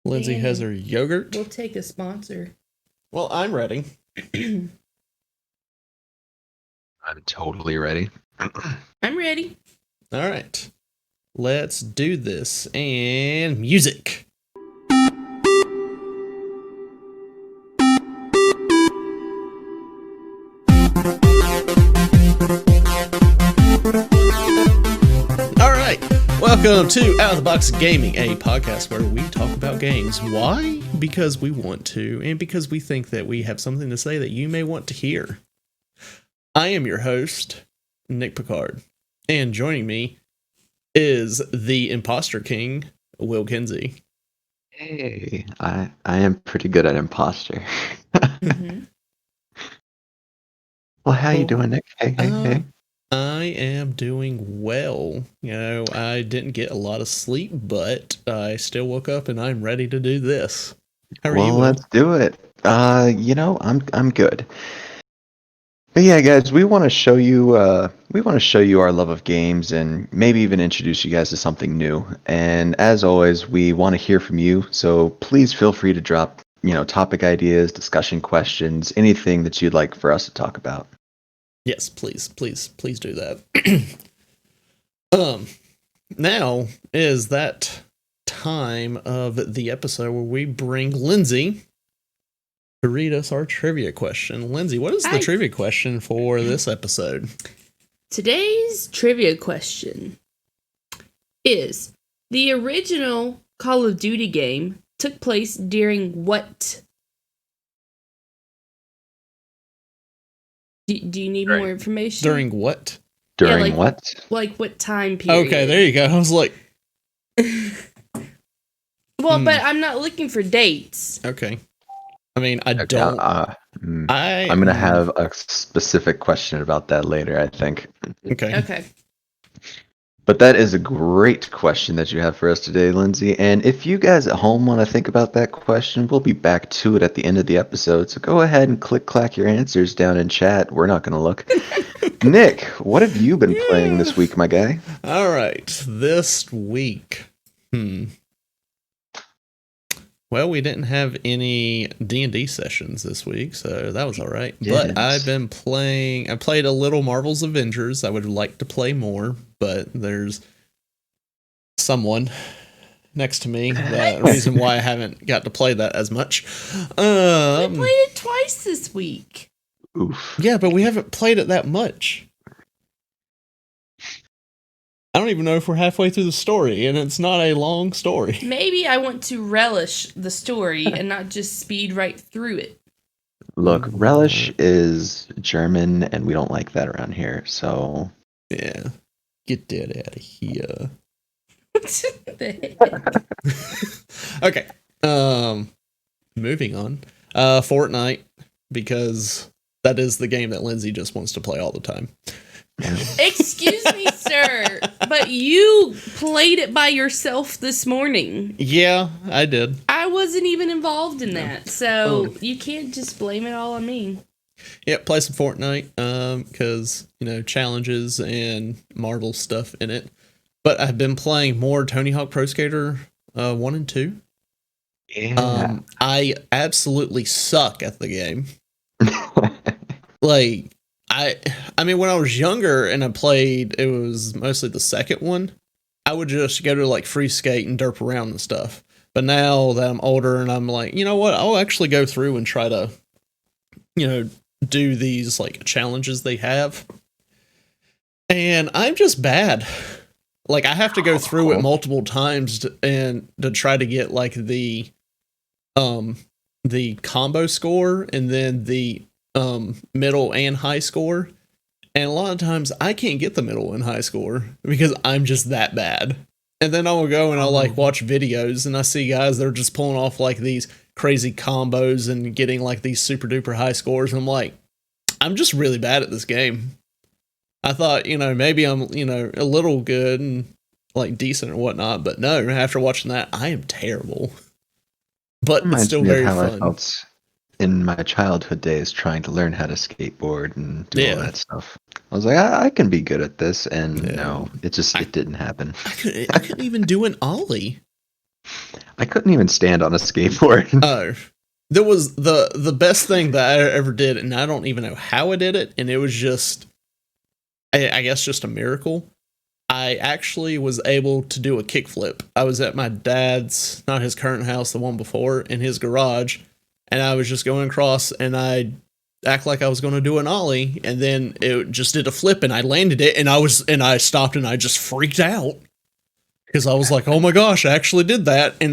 Lindsay has her yogurt. We'll take a sponsor. Well, I'm ready. I'm totally ready. I'm ready. All right. Let's do this. And music. All right. Welcome to Out of the Box Gaming, a podcast where we talk about games. Why? Because we want to, and because we think that we have something to say that you may want to hear. I am your host, Nick Picard, and joining me is the Imposter King, Will Kinsey. Hey, I am pretty good at imposter. Mm-hmm. Well, how you doing, Nick? Hey. I am doing well. You know, I didn't get a lot of sleep, but I still woke up and I'm ready to do this. How are you, Will? Let's do it. I'm good. But yeah, guys, we want to show you our love of games and maybe even introduce you guys to something new. And as always, we want to hear from you. So please feel free to drop, topic ideas, discussion questions, anything that you'd like for us to talk about. Yes, please do that. Now is that time of the episode where we bring Lindsay to read us our trivia question. Lindsay, what is the trivia question for this episode? Today's trivia question is: the original Call of Duty game took place during what? Do you need more information? During what? During what? Like what time period? Okay, there you go. I was like... Well, but I'm not looking for dates. Okay. I mean, I don't... I'm going to have a specific question about that later, I think. Okay. But that is a great question that you have for us today, Lindsay. And if you guys at home want to think about that question, we'll be back to it at the end of the episode. So go ahead and clack your answers down in chat. We're not going to look. Nick, what have you been playing this week, my guy? All right. This week. Well, we didn't have any D&D sessions this week, so that was all right. Yes. But I've been playing... I played a little Marvel's Avengers. I would like to play more, but there's someone next to me. The reason why I haven't got to play that as much. We played it twice this week. Oof. Yeah, but we haven't played it that much. I don't even know if we're halfway through the story, and it's not a long story. Maybe I want to relish the story and not just speed right through it. Look, relish is German, and we don't like that around here, so... Yeah. Get that out of here. What the heck? Okay. Moving on. Fortnite, because that is the game that Lindsay just wants to play all the time. Excuse me, sir, but you played it by yourself this morning. Yeah, I did. I wasn't even involved in that, so you can't just blame it all on me. Yeah, play some Fortnite, because, challenges and Marvel stuff in it. But I've been playing more Tony Hawk Pro Skater 1 and 2. Yeah. I absolutely suck at the game. I mean, when I was younger and I played, it was mostly the second one. I would just go to free skate and derp around and stuff. But now that I'm older and I'm like, you know what? I'll actually go through and try to, do these challenges they have. And I'm just bad. I have to go through it multiple times to try to get the combo score and then the middle and high score. And a lot of times I can't get the middle and high score because I'm just that bad. And then I will go and I'll watch videos and I see guys that are just pulling off these crazy combos and getting these super duper high scores. And I'm like, I'm just really bad at this game. I thought, maybe I'm, a little good and decent or whatnot, but no, after watching that, I am terrible. But it's still very fun. I felt in my childhood days trying to learn how to skateboard and do all that stuff. I was like, I can be good at this, and no, it didn't happen. I couldn't even do an ollie. I couldn't even stand on a skateboard. Oh, there was the best thing that I ever did, and I don't even know how I did it, and it was just, I guess, just a miracle. I actually was able to do a kickflip. I was at my dad's, not his current house, the one before, in his garage, and I was just going across, and I act like I was going to do an ollie, and then it just did a flip, and I landed it, and I stopped, and I just freaked out because I was like, oh my gosh, I actually did that, and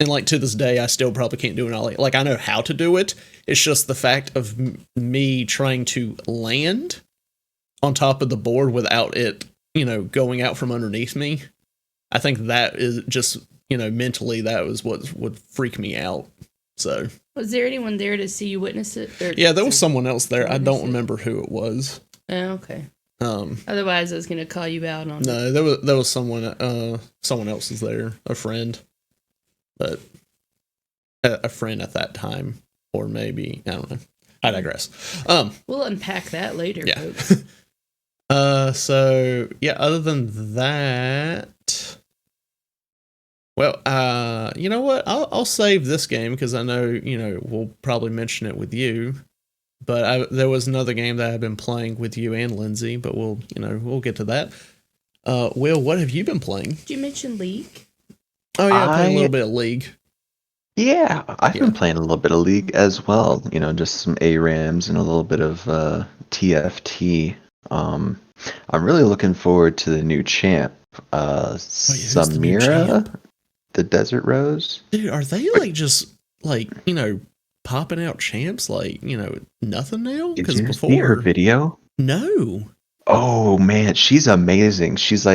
like to this day, I still probably can't do an ollie. Like, I know how to do it. It's just the fact of me trying to land on top of the board without it, going out from underneath me. I think that is just, mentally, that was what would freak me out. So, was there anyone there to see you witness it? Yeah, there was someone else there. I don't remember who it was. Oh, okay. Otherwise, I was gonna call you out on. No, there was someone else was there, a friend, but a friend at that time, or maybe I don't know. I digress. We'll unpack that later. Yeah. Folks. So yeah, other than that, well, you know what? I'll save this game because I know, we'll probably mention it with you. But there was another game that I've been playing with you and Lindsay, but we'll get to that. Will, what have you been playing? Did you mention League? Oh yeah, I played a little bit of League. Yeah, I've been playing a little bit of League as well. Just some ARAMs and a little bit of TFT. I'm really looking forward to the new champ, Samira, the Desert Rose. Dude, are they just popping out champs nothing now? Because before, see her video? No. Oh man, she's amazing. She's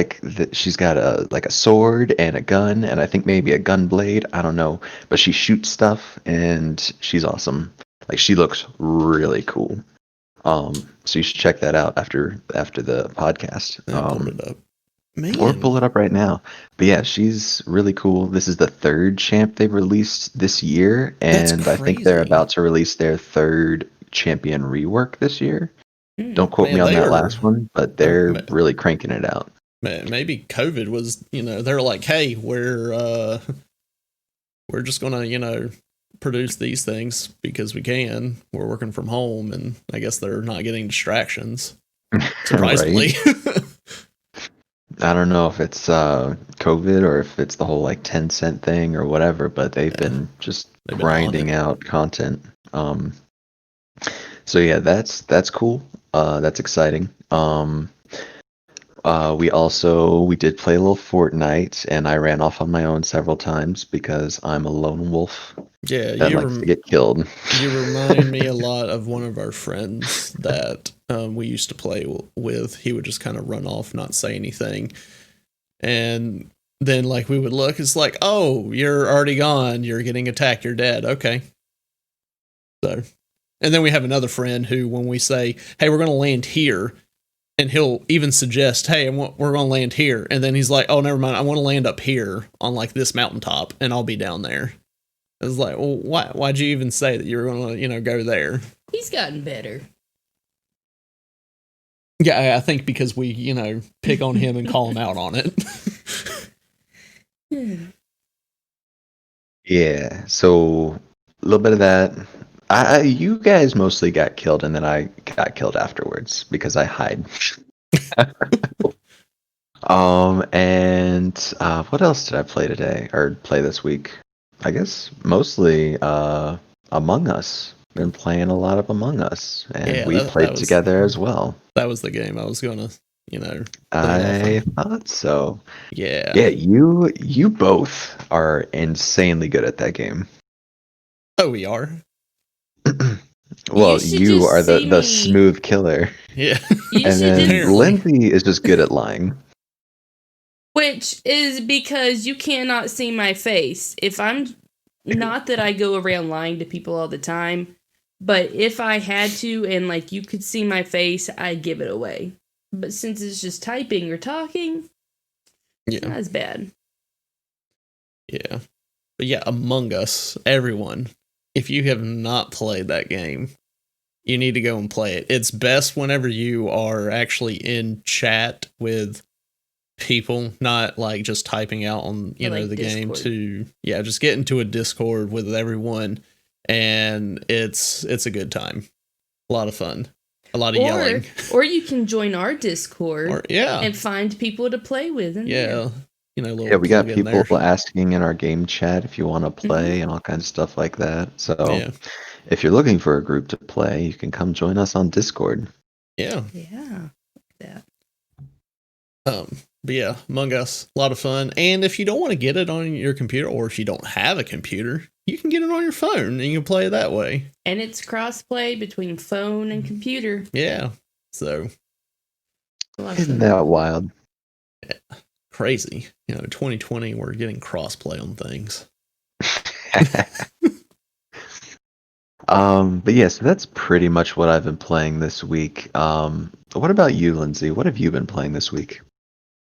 she's got a sword and a gun, and I think maybe a gun blade. I don't know, but she shoots stuff, and she's awesome. She looks really cool. So you should check that out after the podcast. Pull it up. Man. Or pull it up right now. But yeah, she's really cool. This is the third champ they've released this year, and I think they're about to release their third champion rework this year. Don't quote me on that last one, but they're really cranking it out. Man, maybe COVID was, they're like, hey, we're just gonna, produce these things because we can. We're working from home, and I guess they're not getting distractions. Surprisingly. I don't know if it's COVID or if it's the whole 10-cent thing or whatever, but they've been just grinding out content. So yeah, that's cool. That's exciting. We did play a little Fortnite, and I ran off on my own several times because I'm a lone wolf. Yeah, that likes to get killed. You remind me a lot of one of our friends that we used to play with. He would just kind of run off, not say anything, and then we would look. It's like, oh, you're already gone. You're getting attacked. You're dead. Okay. So, and then we have another friend who, when we say, hey, we're going to land here, and he'll even suggest, hey, we're going to land here. And then he's like, oh, never mind. I want to land up here on this mountaintop, and I'll be down there. It's like, well, why'd you even say that you were going to, go there? He's gotten better. Yeah, I think because we, pick on him and call him out on it. Yeah, so a little bit of that. You guys mostly got killed, and then I got killed afterwards because I hide. And what else did I play today or play this week? I guess mostly Among Us. Been playing a lot of Among Us, and we played together as well. That was the game I was gonna, I thought so. Yeah. Yeah, you both are insanely good at that game. Oh, we are. Well, you are the smooth killer. Yeah. And then Lindsay is just good at lying. Which is because you cannot see my face. If I'm not that I go around lying to people all the time, but if I had to and you could see my face, I'd give it away. But since it's just typing or talking, it's not as bad. Yeah. But yeah, Among Us, everyone, if you have not played that game, you need to go and play it. It's best whenever you are actually in chat with people, not like just typing out on Like the game Discord. to just get into a Discord with everyone, and it's a good time, a lot of fun, a lot of yelling. Or you can join our Discord and find people to play with. Little we got plug in people there. asking in our game chat if you want to play and all kinds of stuff like that. So if you're looking for a group to play, you can come join us on Discord. Yeah. But yeah, Among Us, a lot of fun. And if you don't want to get it on your computer, or if you don't have a computer, you can get it on your phone and you can play it that way. And it's cross-play between phone and computer. Yeah. So. Isn't that wild? Yeah. Crazy. 2020, we're getting cross-play on things. But yeah, so that's pretty much what I've been playing this week. What about you, Lindsay? What have you been playing this week?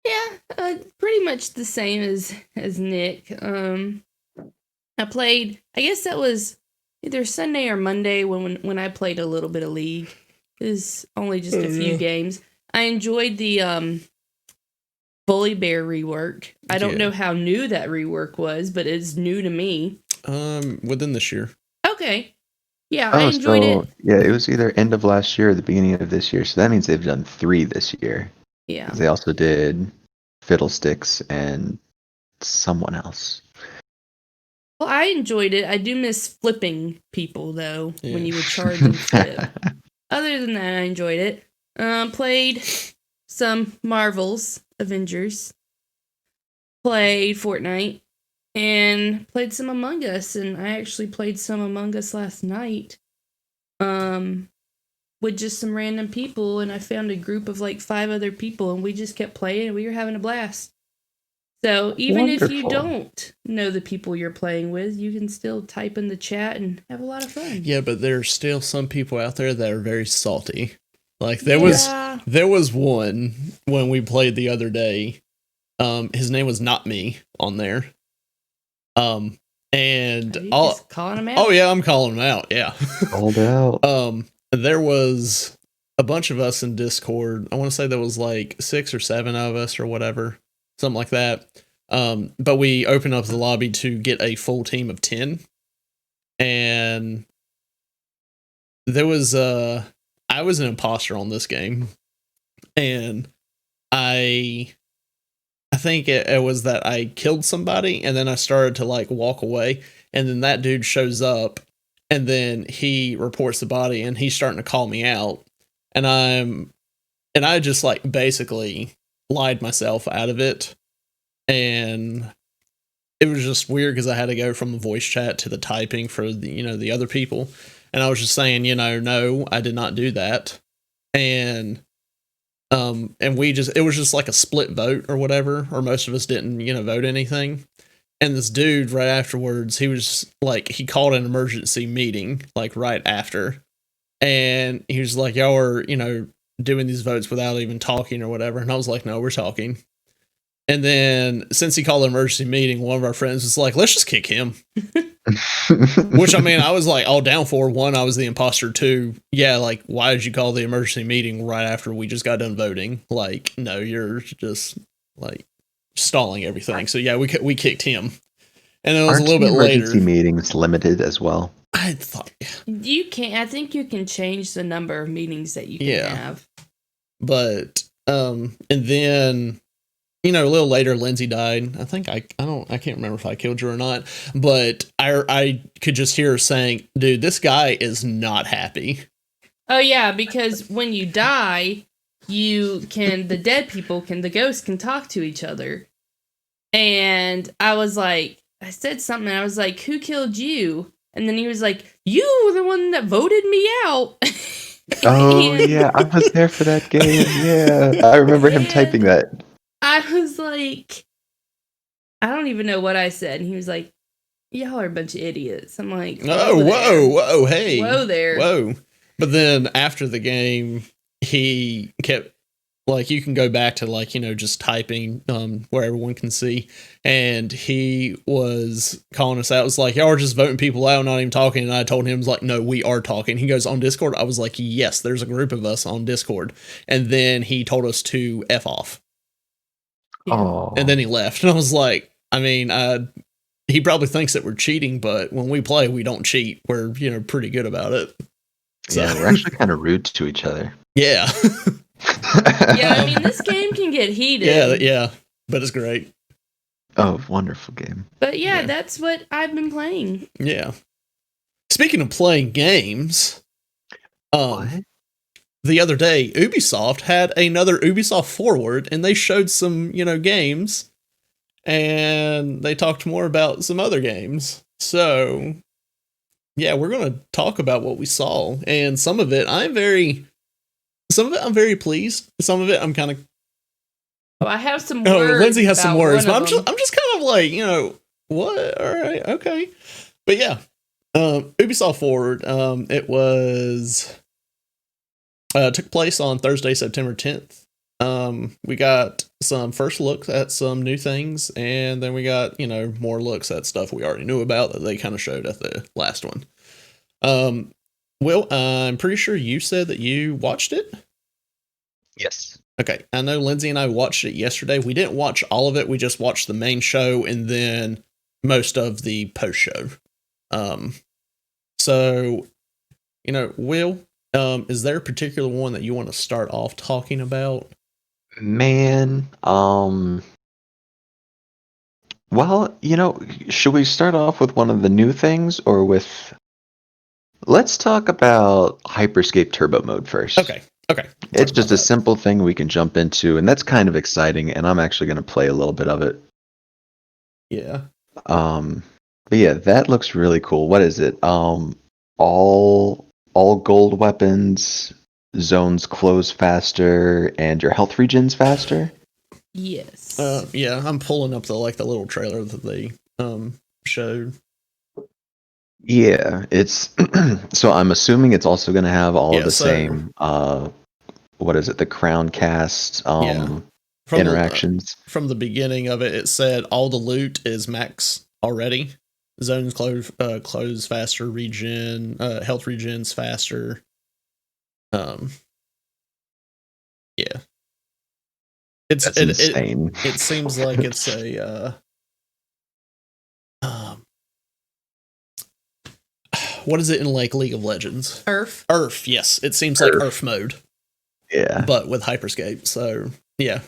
Yeah, pretty much the same as Nick. I played, I guess that was either Sunday or Monday when I played a little bit of League. It was only just a few games. I enjoyed the Bully Bear rework. I don't know how new that rework was, but it's new to me. Within this year. Okay. Yeah, I enjoyed it. Yeah, it was either end of last year or the beginning of this year. So that means they've done 3 this year. Yeah. They also did Fiddlesticks and someone else. Well, I enjoyed it. I do miss flipping people, though, when you would charge and flip. Other than that, I enjoyed it. Played some Marvel's Avengers. Played Fortnite. And played some Among Us. And I actually played some Among Us last night. With just some random people. And I found a group of like 5 other people. And we just kept playing. And we were having a blast. So even if you don't know the people you're playing with, you can still type in the chat and have a lot of fun. Yeah, but there's still some people out there that are very salty. Like there was one when we played the other day. His name was Not Me on there. And just calling him out. Oh yeah, I'm calling him out. Yeah. Called out. There was a bunch of us in Discord. I want to say there was like 6 or 7 of us or whatever. Something like that. But we opened up the lobby to get a full team of 10. And there was I was an imposter on this game. And I think it was that I killed somebody and then I started to like walk away. And then that dude shows up and then he reports the body and he's starting to call me out. And I just like basically lied myself out of it, and it was just weird because I had to go from the voice chat to the typing for the other people, and I was just saying no, I did not do that, and it was just like a split vote or whatever, or most of us didn't vote anything, and this dude right afterwards, he was like, he called an emergency meeting like right after, and he was like, y'all are doing these votes without even talking or whatever. And I was like, no, we're talking. And then since he called an emergency meeting, one of our friends was like, let's just kick him. Which, I mean, I was like all down for. 1, I was the imposter. 2, yeah, like, why did you call the emergency meeting right after we just got done voting? Like, no, you're just like stalling everything. So yeah, we kicked him. And it was a little bit later. Emergency meetings limited as well. I thought you can. I think you can change the number of meetings that you can have. But and then a little later, Lindsay died. I think I can't remember if I killed her or not. But I could just hear her saying, "Dude, this guy is not happy." Oh yeah, because when you die, the dead people the ghosts can talk to each other. And I was like, I said something. I was like, "Who killed you?" And then he was like, "You were the one that voted me out." Oh, yeah, I was there for that game. Yeah, I remember him typing that. I was like, I don't even know what I said. And he was like, y'all are a bunch of idiots. I'm like, whoa, hey. Whoa there. Whoa. But then after the game, he kept, like, you can go back to, like, just typing where everyone can see. And he was calling us out. It was like, y'all are just voting people out, not even talking. And I told him, like, no, we are talking. He goes, on Discord? I was like, yes, there's a group of us on Discord. And then he told us to F off. Yeah. Oh, And then he left. And I was like, I mean, he probably thinks that we're cheating, but when we play, we don't cheat. We're, pretty good about it. So, yeah, we're actually kind of rude to each other. yeah. Yeah, I mean, this game can get heated. Yeah. But it's great. Oh, wonderful game. But yeah, Yeah. that's what I've been playing. Yeah. Speaking of playing games, What? the other day, Ubisoft had another Ubisoft Forward, and they showed some, games, and they talked more about some other games. So, yeah, we're going to talk about what we saw, and some of it I'm very pleased. Some of it I'm kind of. Oh, I have some words. Lindsay has some about words, one but of I'm just kind of like, what? All right, okay, but yeah, Ubisoft Forward. It was. Took place on Thursday, September 10th. We got some first looks at some new things, and then we got, more looks at stuff we already knew about that they kind of showed at the last one. Will, I'm pretty sure you said that you watched it? Yes. Okay, I know Lindsay and I watched it yesterday. We didn't watch all of it. We just watched the main show and then most of the post show. So, Will, is there a particular one that you want to start off talking about? Man, well, should we start off with one of the new things or with let's talk about Hyperscape Turbo Mode first. Okay. It's just a simple thing we can jump into, and that's kind of exciting, and I'm actually going to play a little bit of it. Yeah. But yeah, that looks really cool. What is it? All gold weapons, zones close faster, and your health regens faster. Yes. Yeah, I'm pulling up the little trailer that they showed. Yeah, it's so I'm assuming it's also going to have all of the so- same what is it? The Crown Cast From interactions. From the beginning of it, it said all the loot is max already. Zones close faster, health regens faster. Yeah. That's insane. It seems like it's a what is it in League of Legends? Earth. Yes. It seems like Earth mode. Yeah. But with Hyperscape. So, yeah.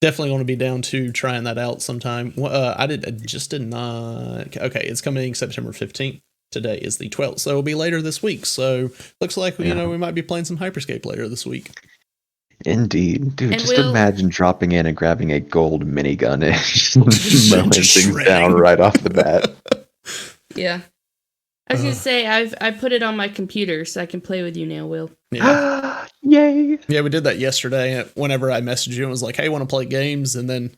Definitely going to be down to trying that out sometime. I just did not. Okay, it's coming September 15th. Today is the 12th, so it'll be later this week. So, looks like, we might be playing some Hyperscape later this week. Indeed. Dude, And just imagine dropping in and grabbing a gold minigun and just mowing things shredding. down right off the bat. Yeah. I was going to say, I put it on my computer so I can play with you now, Will. Yeah. Yay! Yeah, we did that yesterday. Whenever I messaged you and was like, hey, want to play games? And then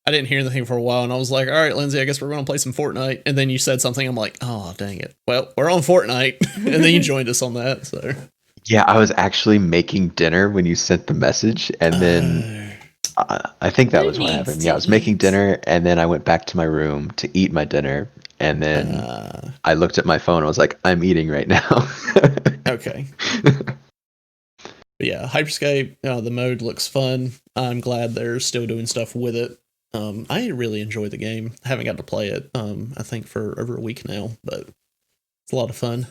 I didn't hear anything for a while. And I was like, all right, Lindsay, I guess we're going to play some Fortnite. And then you said something. I'm like, oh, dang it. Well, we're on Fortnite. And then you joined us on that. So Yeah, I was actually making dinner when you sent the message. And then I think that was what happened. Yeah, I was making dinner. And then I went back to my room to eat my dinner. And then I looked at my phone. And I was like, I'm eating right now. Okay. But yeah, Hyperscape, the mode looks fun. I'm glad they're still doing stuff with it. I really enjoyed the game. I haven't got to play it, I think, for over a week now, but it's a lot of fun.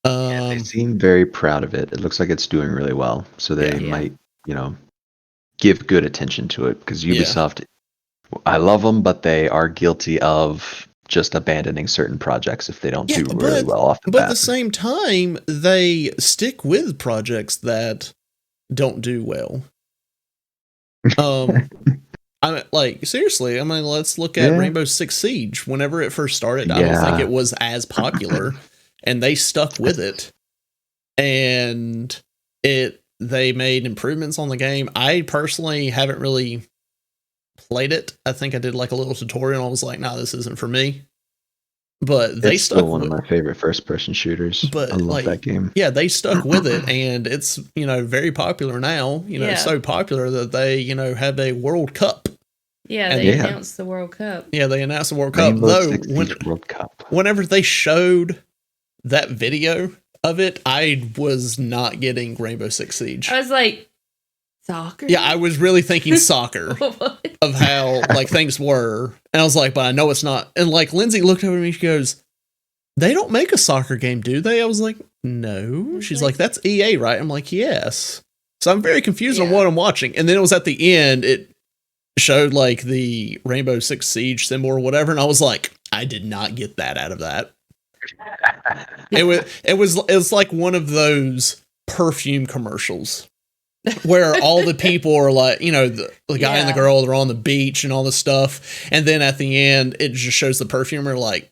Yeah, they seem very proud of it. It looks like it's doing really well. So they might, give good attention to it. Because Ubisoft, I love them, but they are guilty of just abandoning certain projects if they don't do really well off the bat. But at the same time, they stick with projects that don't do well. I mean, like, seriously, let's look at Rainbow Six Siege. Whenever it first started, I don't think it was as popular, and they stuck with it. And they made improvements on the game. I personally haven't really played it. I think I did like a little tutorial and I was like, nah, this isn't for me. But they stuck still one of my favorite first-person shooters. But I love that game. Yeah, they stuck with it, and it's very popular now. So popular that they have a World Cup. Yeah, they announced the World Cup. Yeah, they announced the World Cup. World Cup. Whenever they showed that video of it, I was not getting Rainbow Six Siege. I was like, Soccer? Yeah, I was really thinking soccer of how like things were. And I was like, but I know it's not. And like Lindsay looked over at me, she goes, they don't make a soccer game, do they? I was like, no. She's like, that's EA, right? I'm like, yes. So I'm very confused on what I'm watching. And then it was at the end, it showed like the Rainbow Six Siege symbol or whatever. And I was like, I did not get that out of that. It was like one of those perfume commercials where all the people are like, you know, the guy and the girl, they're on the beach and all this stuff. And then at the end, it just shows the perfumer like,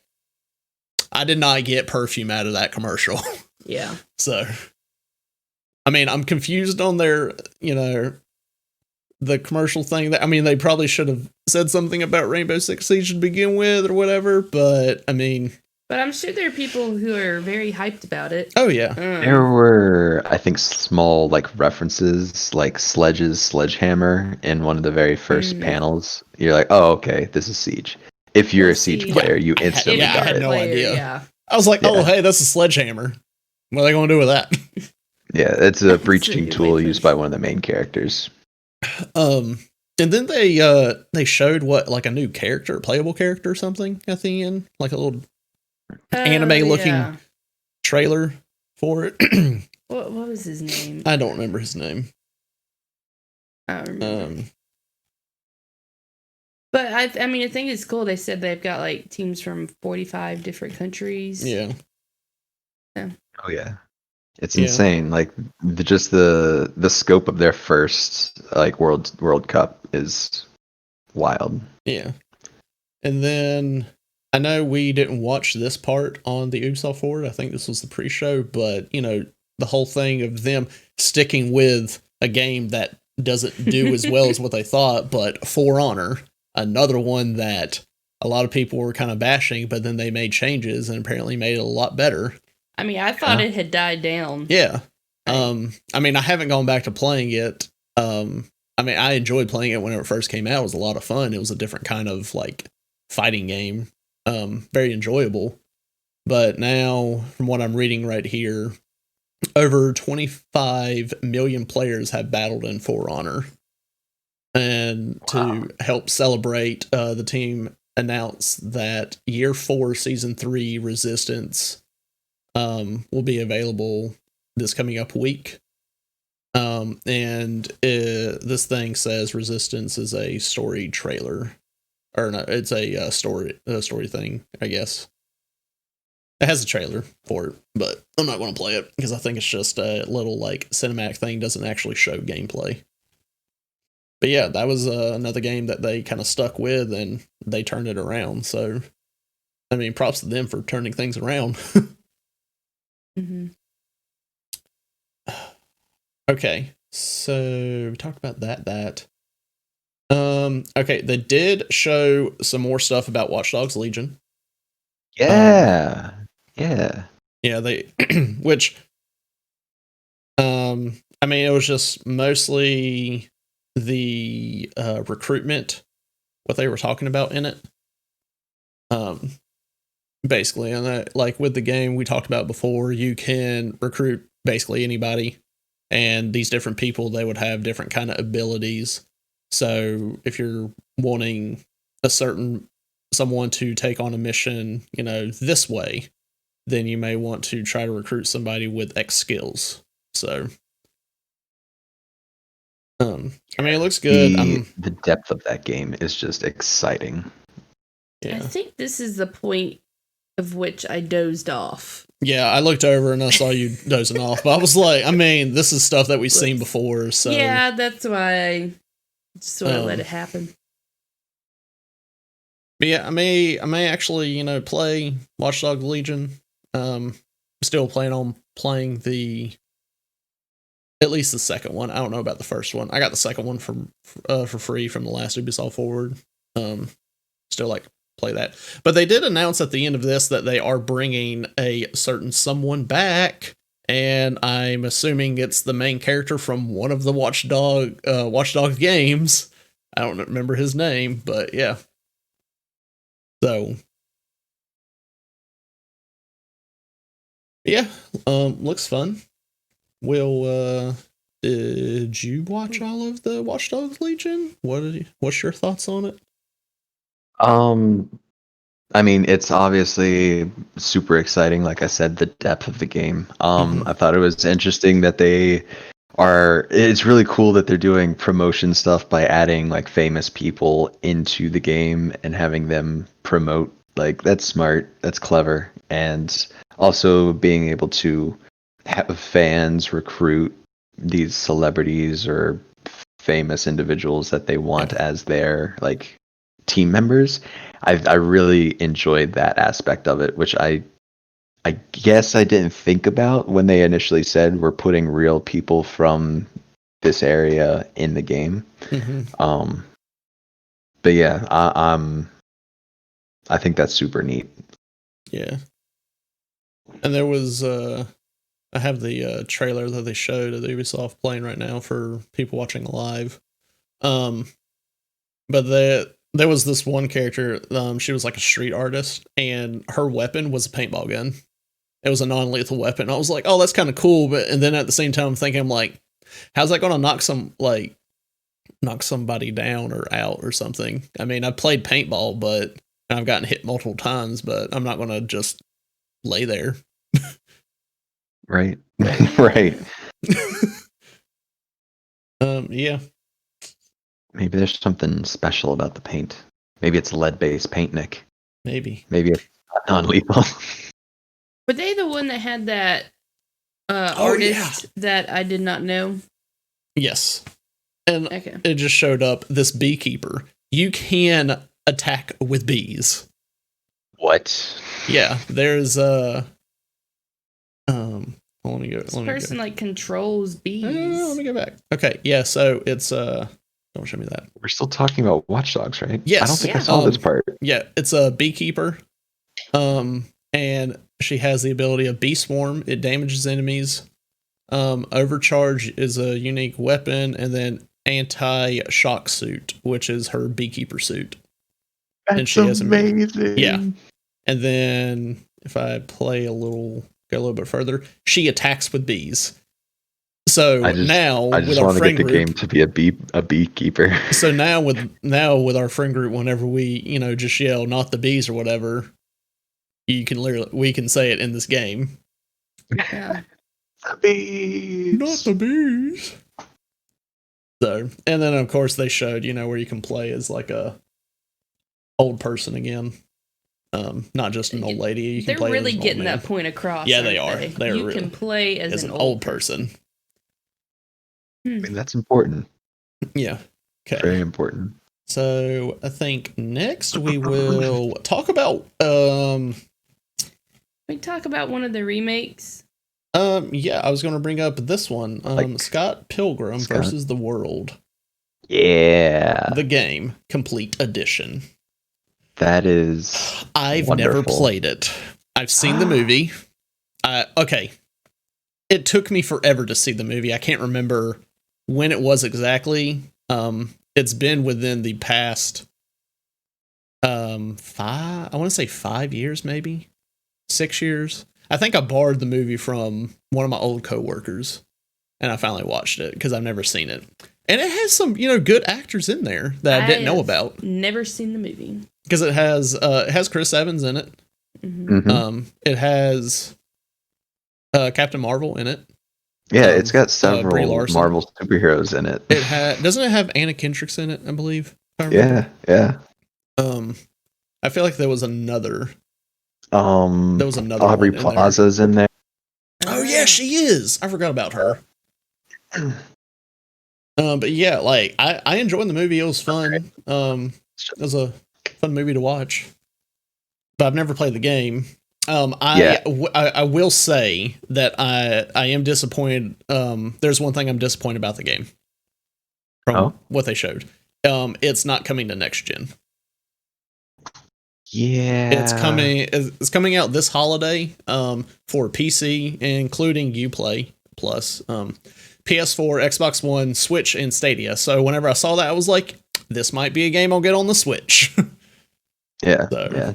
I did not get perfume out of that commercial. Yeah. So, I mean, I'm confused on their, you know, the commercial thing. That I mean, they probably should have said something about Rainbow Six Siege to begin with or whatever. But, I mean... But I'm sure there are people who are very hyped about it. Oh, yeah. There were, I think, small, like, references, like Sledge's Sledgehammer in one of the very first panels. You're like, oh, okay, this is Siege. If you're a Siege player, you instantly got I had it. no idea. I was like, oh, hey, that's a sledgehammer. What are they going to do with that? Yeah, it's a breaching tool used by one of the main characters. And then they showed what, like a new character, playable character or something at the end, like a little anime-looking trailer for it. What was his name? I don't remember his name. I don't remember. But I mean, I think it's cool. They said they've got like teams from 45 different countries. Yeah. Oh yeah, it's insane. Like just the scope of their first like World Cup is wild. Yeah. And then I know we didn't watch this part on the Ubisoft Forward. I think this was the pre-show, but you know, the whole thing of them sticking with a game that doesn't do as well as what they thought, but For Honor, another one that a lot of people were kind of bashing, but then they made changes and apparently made it a lot better. I mean, I thought it had died down. Yeah. I mean, I haven't gone back to playing it. I mean, I enjoyed playing it whenever it first came out. It was a lot of fun. It was a different kind of like fighting game. Very enjoyable. But now, from what I'm reading right here, over 25 million players have battled in For Honor. And to help celebrate, the team announced that Year 4 Season 3 Resistance will be available this coming up week. And this thing says Resistance is a story trailer. Or no, it's a story thing, I guess. It has a trailer for it, but I'm not going to play it because I think it's just a little like cinematic thing, doesn't actually show gameplay. But yeah, that was another game that they kind of stuck with and they turned it around. So, I mean, props to them for turning things around. Mm-hmm. Okay, so we talked about that. Okay, they did show some more stuff about Watch Dogs Legion. Yeah. Yeah, they, which, I mean, it was just mostly the recruitment, what they were talking about in it. Basically, and that, like with the game we talked about before, you can recruit basically anybody, and these different people, they would have different kind of abilities. So if you're wanting someone to take on a mission, you know, this way, then you may want to try to recruit somebody with X skills. So, I mean, it looks good. The depth of that game is just exciting. Yeah. I think this is the point of which I dozed off. Yeah, I looked over and I saw you dozing off, but I was like, I mean, this is stuff that we've seen before, so yeah, that's why I sort of let it happen. But yeah, I may actually, you know, play Watch Dogs Legion. Still plan on playing at least the second one. I don't know about the first one. I got the second one for free from the last Ubisoft Forward. Still like play that. But they did announce at the end of this that they are bringing a certain someone back, and I'm assuming it's the main character from one of the Watch Dogs games. I don't remember his name, but yeah. So yeah, looks fun. We'll did you watch all of the Watch Dogs Legion? What's your thoughts on it? I mean, it's obviously super exciting. Like I said, the depth of the game. I thought it was interesting that it's really cool that they're doing promotion stuff by adding like famous people into the game and having them promote. Like, that's smart, that's clever. And also being able to have fans recruit these celebrities or famous individuals that they want as their like team members. I really enjoyed that aspect of it, which I guess I didn't think about when they initially said we're putting real people from this area in the game. But yeah, I think that's super neat. Yeah. And there was I have the trailer that they showed of the Ubisoft playing right now for people watching live. But there was this one character, she was like a street artist, and her weapon was a paintball gun. It was a non-lethal weapon. I was like, oh, that's kind of cool, and then at the same time I'm thinking, I'm like, how's that gonna knock somebody down or out or something? I mean, I've played paintball, but I've gotten hit multiple times, but I'm not gonna just lay there. Right. Right. Yeah. Maybe there's something special about the paint. Maybe it's lead-based paint, Nick. Maybe it's non-lethal. Were they the one that had that artist that I did not know? Yes. And it just showed up, this beekeeper. You can attack with bees. What? Yeah, there's This person like controls bees. Let me go back. Okay, yeah, so it's don't show me that. We're still talking about Watch Dogs, right? Yes. I don't think I saw this part. Yeah, it's a beekeeper. And she has the ability of Bee Swarm. It damages enemies. Overcharge is a unique weapon, and then anti-shock suit, which is her beekeeper suit. And she has amazing. Yeah. And then if I go a little bit further, she attacks with bees. So I just with our want to friend get the group, game to be a beekeeper. So now with our friend group, whenever we just yell "not the bees" or whatever, we can say it in this game. Yeah. The bees. Not the bees. So, and then of course they showed where you can play as like a old person again. Not just an old lady. You can They're play really as an getting old man. that point across. Yeah, they are. You can play as an old person. I mean, that's important. Yeah. Okay. Very important. So I think next we will talk about we talk about one of the remakes. Yeah, I was going to bring up this one. Scott Pilgrim versus the World. Yeah. The game complete edition. That is I've wonderful. never played it. I've seen the movie. Okay. It took me forever to see the movie. I can't remember when it was exactly. It's been within the past 5 years, maybe 6 years. I think I borrowed the movie from one of my old coworkers, and I finally watched it because I've never seen it. And it has some, good actors in there that I didn't know about. Never seen the movie because it has Chris Evans in it. Mm-hmm. It has Captain Marvel in it. Yeah, it's got several Marvel superheroes in it. Doesn't it have Anna Kendrick's in it? I believe. Yeah. I feel like there was another. Aubrey Plaza's in there. Oh yeah, she is. I forgot about her. But yeah, like I enjoyed the movie. It was fun. It was a fun movie to watch. But I've never played the game. I will say that I am disappointed. There's one thing I'm disappointed about the game from what they showed. It's not coming to next gen. Yeah, it's coming out this holiday for PC, including Uplay Plus, PS4, Xbox One, Switch, and Stadia. So whenever I saw that, I was like, this might be a game I'll get on the Switch. Yeah,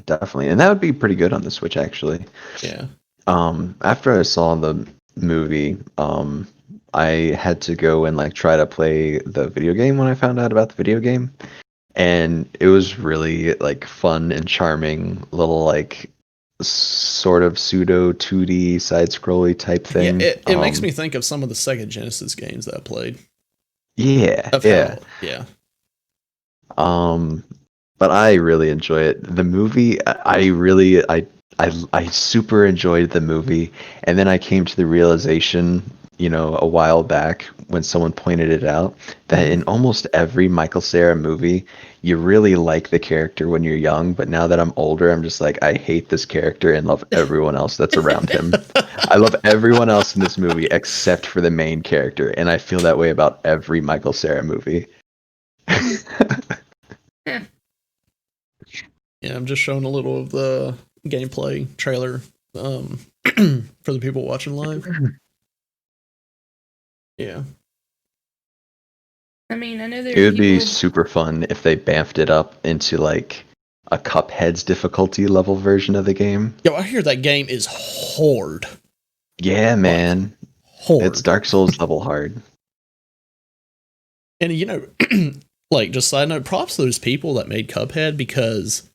definitely. And that would be pretty good on the Switch, actually. Yeah. After I saw the movie, I had to go and like try to play the video game when I found out about the video game, and it was really like fun and charming little like sort of pseudo 2D side scrolly type Yeah, thing. it makes me think of some of the Sega Genesis games that I played. Yeah, Of yeah. how, yeah. Um, but I really enjoy it. The movie, I really, I super enjoyed the movie, and then I came to the realization, a while back when someone pointed it out, that in almost every Michael Cera movie, you really like the character when you're young, but now that I'm older, I'm just like, I hate this character and love everyone else that's around him. I love everyone else in this movie except for the main character, and I feel that way about every Michael Cera movie. Yeah, I'm just showing a little of the gameplay trailer for the people watching live. Yeah. I mean, I know there It are would be people. super fun if they bamfed it up into like a Cuphead's difficulty level version of the game. Yo, I hear that game is hard. Yeah, man. Hard. It's Dark Souls level hard. And like just side note, props to those people that made Cuphead, because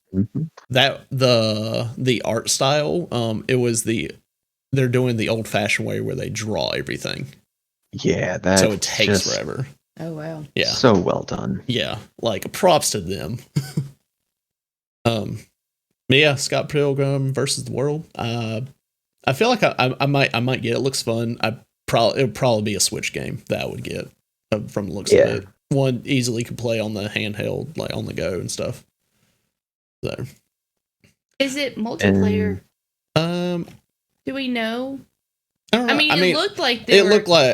that the art style, it was they're doing the old fashioned way where they draw everything. Yeah, that's so it takes forever. Oh wow. Yeah. So well done. Yeah. Like props to them. But yeah, Scott Pilgrim versus the World. I feel like I might get it. It looks fun. It would probably be a Switch game that I would get from the looks of it. One easily could play on the handheld, like on the go and stuff. So, is it multiplayer? Do we know? I mean, it looked like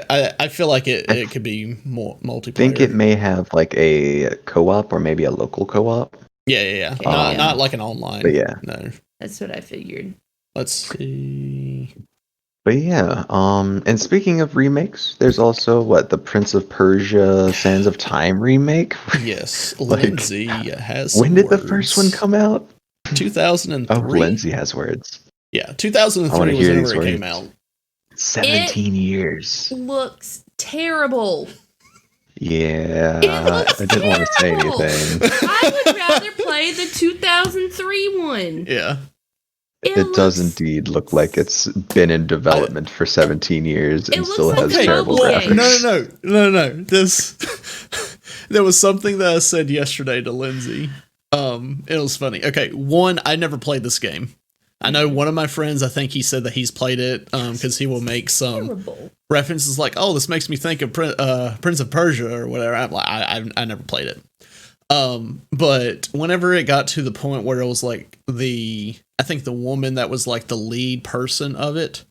I feel like it could be more multiplayer. I think it may have like a co-op or maybe a local co-op. Yeah. Okay, not like an online. But yeah, no. That's what I figured. Let's see. But yeah, and speaking of remakes, there's also the Prince of Persia Sands of Time remake. Yes, Like, Lindsay has. When did words. the first one come out? 2003. Oh, Lindsay has words. Yeah, 2003 was whenever it came out. 17 years. Looks terrible. Yeah, It I didn't want to say terrible. anything. I would rather play the 2003 one. Yeah. It does indeed look like it's been in development for 17 years and still looks has like a terrible mobile graphics. game. No. This there was something that I said yesterday to Lindsay. It was funny. Okay, one, I never played this game. I know one of my friends, I think he said that he's played it because he will make some references like, "Oh, this makes me think of Prince of Persia" or whatever. I'm like, I never played it. But whenever it got to the point where it was like I think the woman that was like the lead person of it,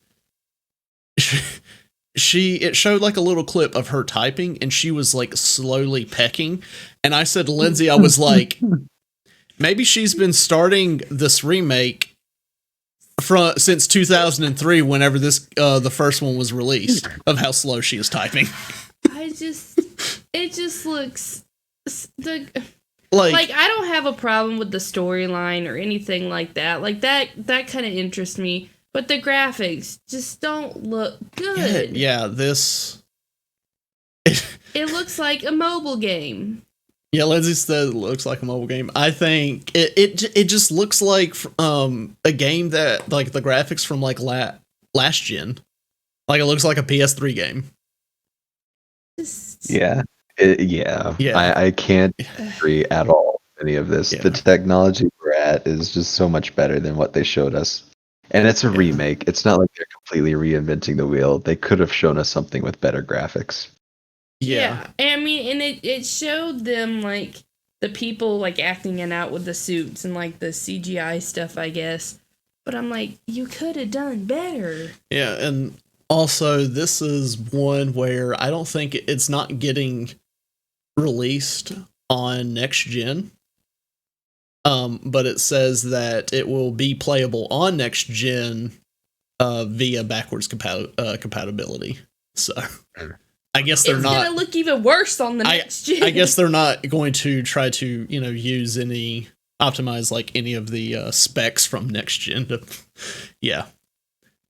it showed like a little clip of her typing and she was like slowly pecking. And I said to Lindsay, I was like, maybe she's been starting this remake since 2003, whenever the first one was released, of how slow she is typing. It just looks like I don't have a problem with the storyline or anything like that. Like that kind of interests me, but the graphics just don't look good. Yeah, this it looks like a mobile game. Yeah, Lindsay said it looks like a mobile game. I think it just looks like a game that like the graphics from like last gen. Like it looks like a PS3 game. Yeah. I can't agree at all with any of this. Yeah. The technology we're at is just so much better than what they showed us. And it's a remake. It's not like they're completely reinventing the wheel. They could have shown us something with better graphics. Yeah. I mean, and it showed them like the people like acting it out with the suits and like the CGI stuff, I guess. But I'm like, you could have done better. Yeah, and also this is one where I don't think it's not getting released on next gen. But it says that it will be playable on next gen via backwards compatibility. So I guess they're not gonna look even worse on the next gen. I guess they're not going to try to, use optimize like any of the specs from next gen to, yeah. Yikes.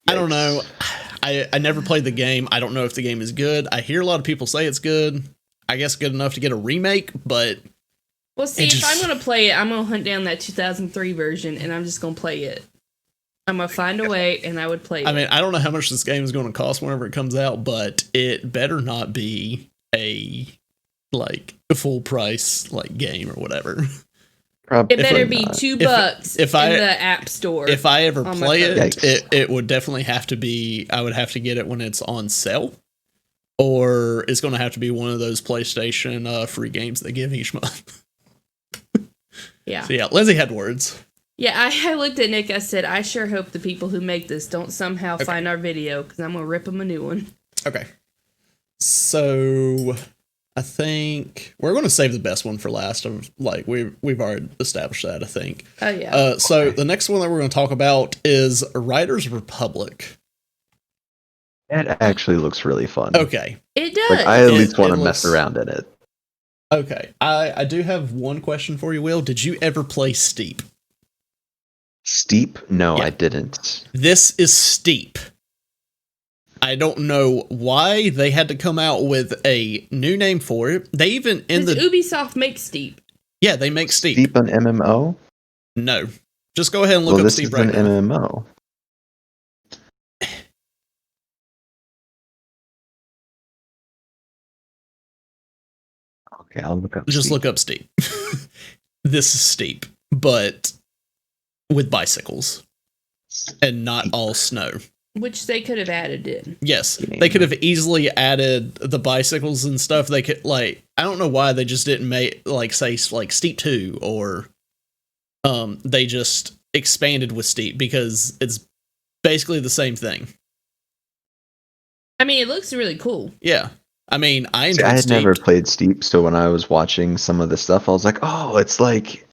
I don't know. I never played the game. I don't know if the game is good. I hear a lot of people say it's good. I guess good enough to get a remake, but... Well, see, if I'm going to play it, I'm going to hunt down that 2003 version, and I'm just going to play it. I'm going to find a way, and I would play it. I mean, I don't know how much this game is going to cost whenever it comes out, but it better not be a full price game or whatever. Probably It better be not. $2 in the App Store. If I ever play Yikes. it would definitely have to be, I would have to get it when it's on sale, or it's going to have to be one of those PlayStation free games they give each month. Yeah. So yeah, Lindsay had words. Yeah, I looked at Nick. I said, I sure hope the people who make this don't somehow find our video, because I'm going to rip them a new one. Okay. So I think we're going to save the best one for last. We've already established that, I think. Oh, yeah. So the next one that we're going to talk about is Riders Republic. That actually looks really fun. Okay. It does. I at least want to it mess looks- around in it. Okay. I do have one question for you, Will. Did you ever play Steep? Steep? No, Yeah. I didn't. This is Steep. I don't know why they had to come out with a new name for it. They even Ubisoft makes Steep. Yeah, they make Steep. Steep an MMO? No. Just go ahead and look Well, up this Steep is right an now. MMO. Okay, I'll look up. Just Steep. look up Steep. This is Steep, but with bicycles and not all snow. Which they could have added in. Yes, they could have easily added the bicycles and stuff. They could I don't know why they just didn't make say Steep 2 or they just expanded with Steep because it's basically the same thing. I mean, it looks really cool. Yeah. I mean, I See, enjoyed I had Steep. never played Steep, so when I was watching some of the stuff, I was like, "Oh, it's like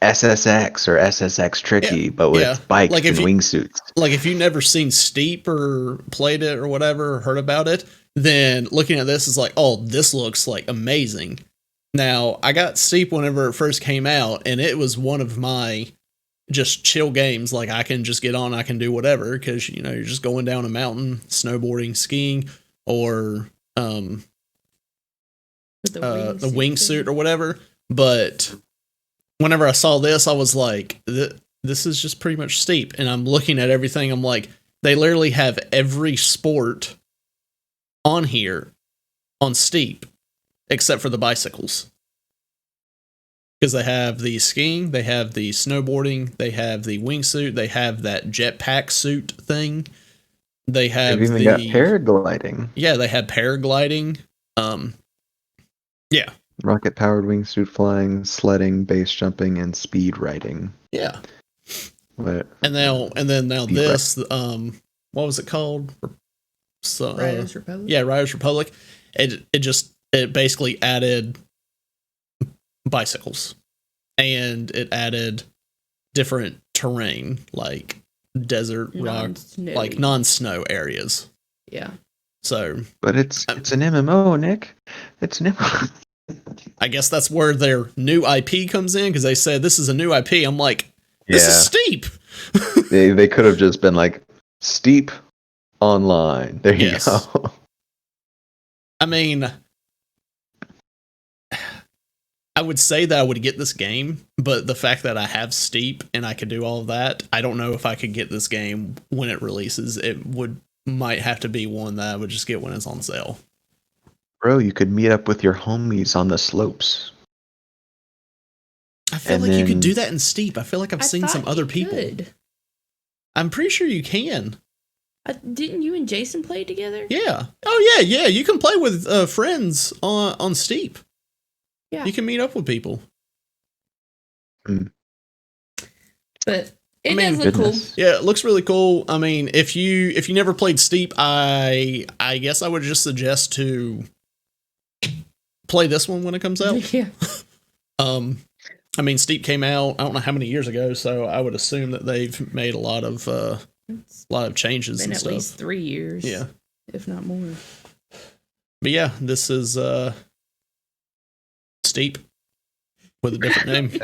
SSX or SSX Tricky, but with bikes Like if and you- wingsuits." Like if you've never seen Steep or played it or whatever, or heard about it, then looking at this is like, oh, this looks like amazing. Now, I got Steep whenever it first came out, and it was one of my just chill games. Like I can just get on, I can do whatever, because you're just going down a mountain, snowboarding, skiing, or With the wingsuit or whatever. But whenever I saw this, I was like, this is just pretty much Steep. And I'm looking at everything. I'm like, they literally have every sport on here on Steep except for the bicycles. Because they have the skiing, they have the snowboarding, they have the wingsuit, they have that jetpack suit thing. They have They've even got paragliding. Yeah, they have paragliding. Yeah. Rocket powered wingsuit flying, sledding, base jumping, and speed riding. Yeah. What? And now Speed this, what was it called? So, Riders Republic? Yeah, Riders Republic. It basically added bicycles, and it added different terrain like desert, rock, Non-snowy. like non-snow areas. Yeah. So, But it's an MMO, Nick. It's an MMO. I guess that's where their new IP comes in, because they said this is a new IP. I'm like, this is Steep. They could have just been like Steep Online. There you Yes. go. I mean, I would say that I would get this game, but the fact that I have Steep and I could do all of that, I don't know if I could get this game when it releases. It might have to be one that I would just get when it's on sale. Bro, you could meet up with your homies on the slopes. I feel And like you could then- do that in Steep. I feel like I've I seen thought some other you people. could. I'm pretty sure you can. Didn't you and Jason play together? Yeah. Oh yeah. You can play with friends on Steep. Yeah. You can meet up with people. But it mean, does look cool. Goodness. Yeah, it looks really cool. I mean, if you never played Steep, I guess I would just suggest to play this one when it comes out. Yeah. I mean, Steep came out, I don't know how many years ago, so I would assume that they've made a lot of changes Been and at stuff. least 3 years. Yeah. If not more. But yeah, this is Steep with a different name.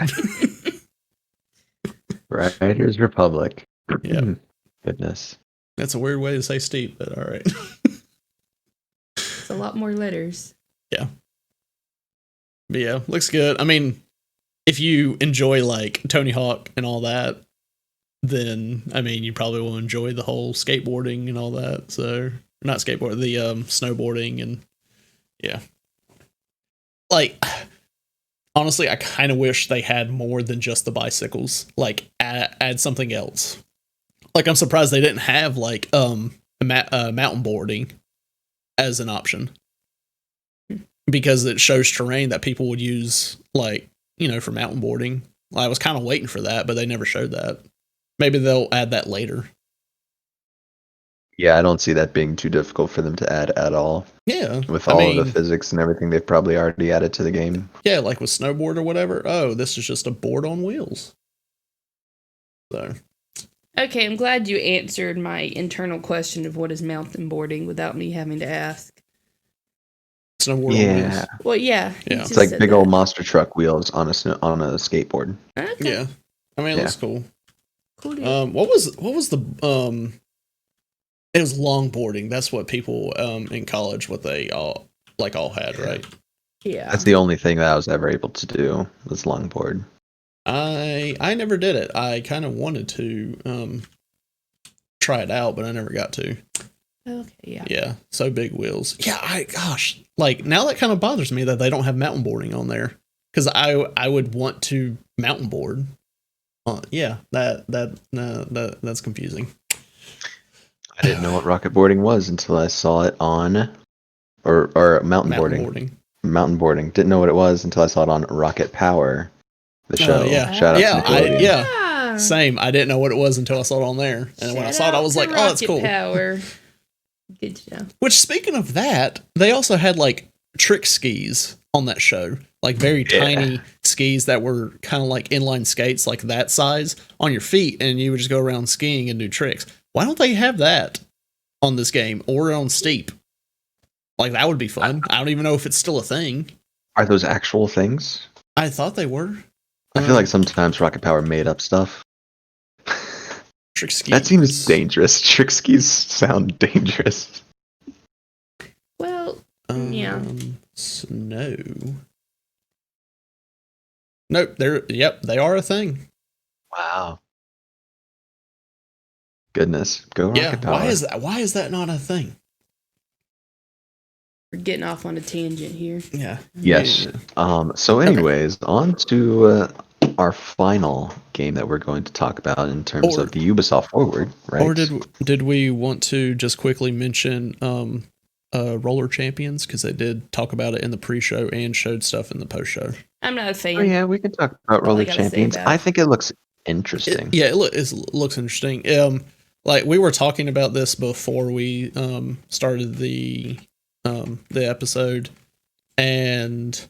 Riders Republic. Yeah. Goodness. That's a weird way to say steep, but all right. It's a lot more letters. Yeah. But yeah, looks good. I mean, if you enjoy like Tony Hawk and all that, then I mean you probably will enjoy the whole skateboarding and all that. So not skateboard, the snowboarding and yeah. Like honestly, I kind of wish they had more than just the bicycles. Like add something else. Like I'm surprised they didn't have like mountain boarding as an option, because it shows terrain that people would use, like, you know, for mountain boarding. I was kind of waiting for that, but they never showed that. Maybe they'll add that later. Yeah, I don't see that being too difficult for them to add at all. Yeah. With all of the physics and everything they've probably already added to the game. Yeah, like with snowboard or whatever. Oh, this is just a board on wheels. So. Okay, I'm glad you answered my internal question of what is mountain boarding without me having to ask. Snowboard on wheels. Well, yeah. It's like big old monster truck wheels on a skateboard. Okay. Yeah. I mean, it looks cool. Cool deal. What was the it was longboarding. That's what people in college what they all had, right? Yeah. That's the only thing that I was ever able to do was longboard. I never did it. I kind of wanted to try it out, but I never got to. Okay, yeah. Yeah, so big wheels. Yeah, gosh, like now that kind of bothers me that they don't have mountain boarding on there, because I would want to mountain board. Yeah, that's confusing. I didn't know what rocket boarding was until I saw it on, or mountain boarding. Mountain boarding. Didn't know what it was until I saw it on Rocket Power, the show. Yeah, shout out to Nickelodeon. Same. I didn't know what it was until I saw it on there, and when I saw it, I was like, "Oh, that's cool." Power. Good to know. Which, speaking of that, they also had like trick skis on that show, like very tiny skis that were kind of like inline skates, like that size on your feet, and you would just go around skiing and do tricks. Why don't they have that on this game or on Steep? Like, that would be fun. I don't even know if it's still a thing. Are those actual things? I thought they were. I feel like sometimes Rocket Power made up stuff. Trick skis. That seems dangerous. Trick skis sound dangerous. Well, yeah. Snow. Nope. They are a thing. Wow. Goodness. Go Rocket Power. Why is that not a thing? We're getting off on a tangent here. Yeah. Yes. So anyways, on to our final game that we're going to talk about in terms of the Ubisoft Forward, right? Or did we want to just quickly mention Roller Champions, because they did talk about it in the pre-show and showed stuff in the post-show. I'm not a fan. Oh yeah, we can talk about Roller Champions. I think it looks interesting. It looks interesting. Like we were talking about this before we started the episode, and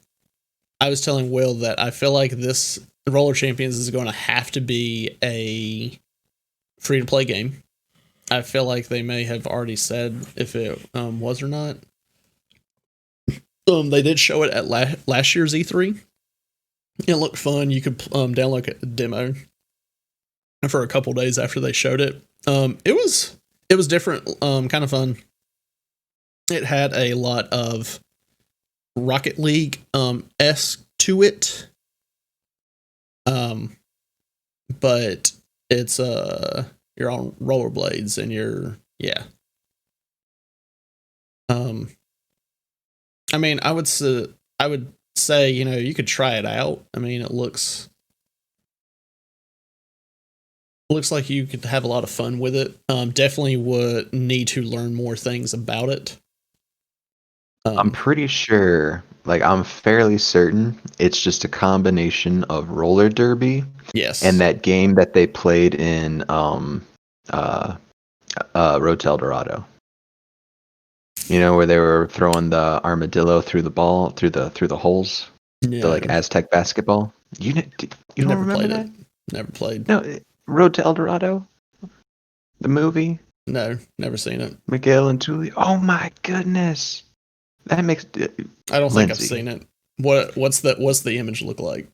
I was telling Will that I feel like this Roller Champions is going to have to be a free-to-play game. I feel like they may have already said if it was or not. They did show it at last year's E3. It looked fun. You could download a demo for a couple days after they showed it. It was different, kind of fun. It had a lot of Rocket League esque to it. But it's you're on rollerblades and I mean, I would say, you know, you could try it out. I mean, it looks like you could have a lot of fun with it. Definitely would need to learn more things about it. I'm pretty sure, like I'm fairly certain, it's just a combination of roller derby, and that game that they played in Road to El Dorado. You know, where they were throwing the armadillo through the ball through the holes, the like Aztec basketball. You don't remember that? Never played. No, Road to El Dorado, the movie. No, never seen it. Miguel and Tulio. Oh my goodness. That makes. I don't think I've seen it. What's the image look like?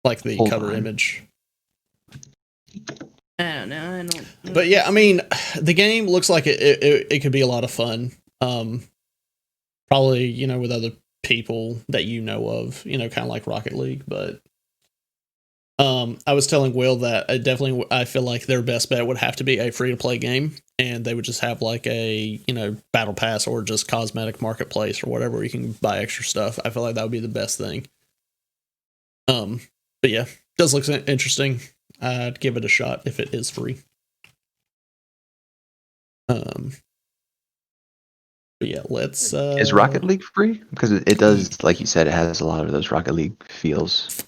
Like the cover image. I don't know. I don't. But yeah, I mean, the game looks like it could be a lot of fun. Probably, you know, with other people that you know of, you know, kind of like Rocket League. But I was telling Will that I feel like their best bet would have to be a free to play game, and they would just have like a, you know, battle pass or just cosmetic marketplace or whatever where you can buy extra stuff. I feel like that would be the best thing. But yeah, does look interesting. I'd give it a shot if it is free. But yeah, let's. Is Rocket League free? Because it does, like you said, it has a lot of those Rocket League feels.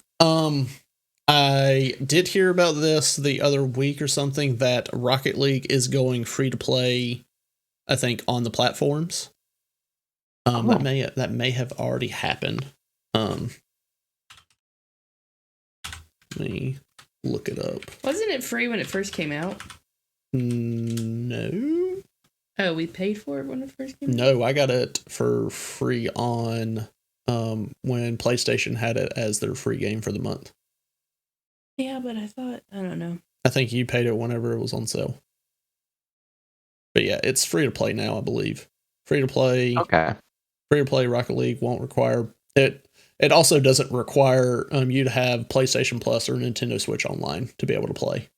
I did hear about this the other week or something that Rocket League is going free to play. I think on the platforms. That may have already happened. Let me look it up. Wasn't it free when it first came out? No. Oh, we paid for it when it first came out? No, I got it for free on when PlayStation had it as their free game for the month. Yeah, but I don't know. I think you paid it whenever it was on sale. But yeah, it's free to play now, I believe. Free to play. Okay. Free to play Rocket League won't require it. It also doesn't require you to have PlayStation Plus or Nintendo Switch online to be able to play.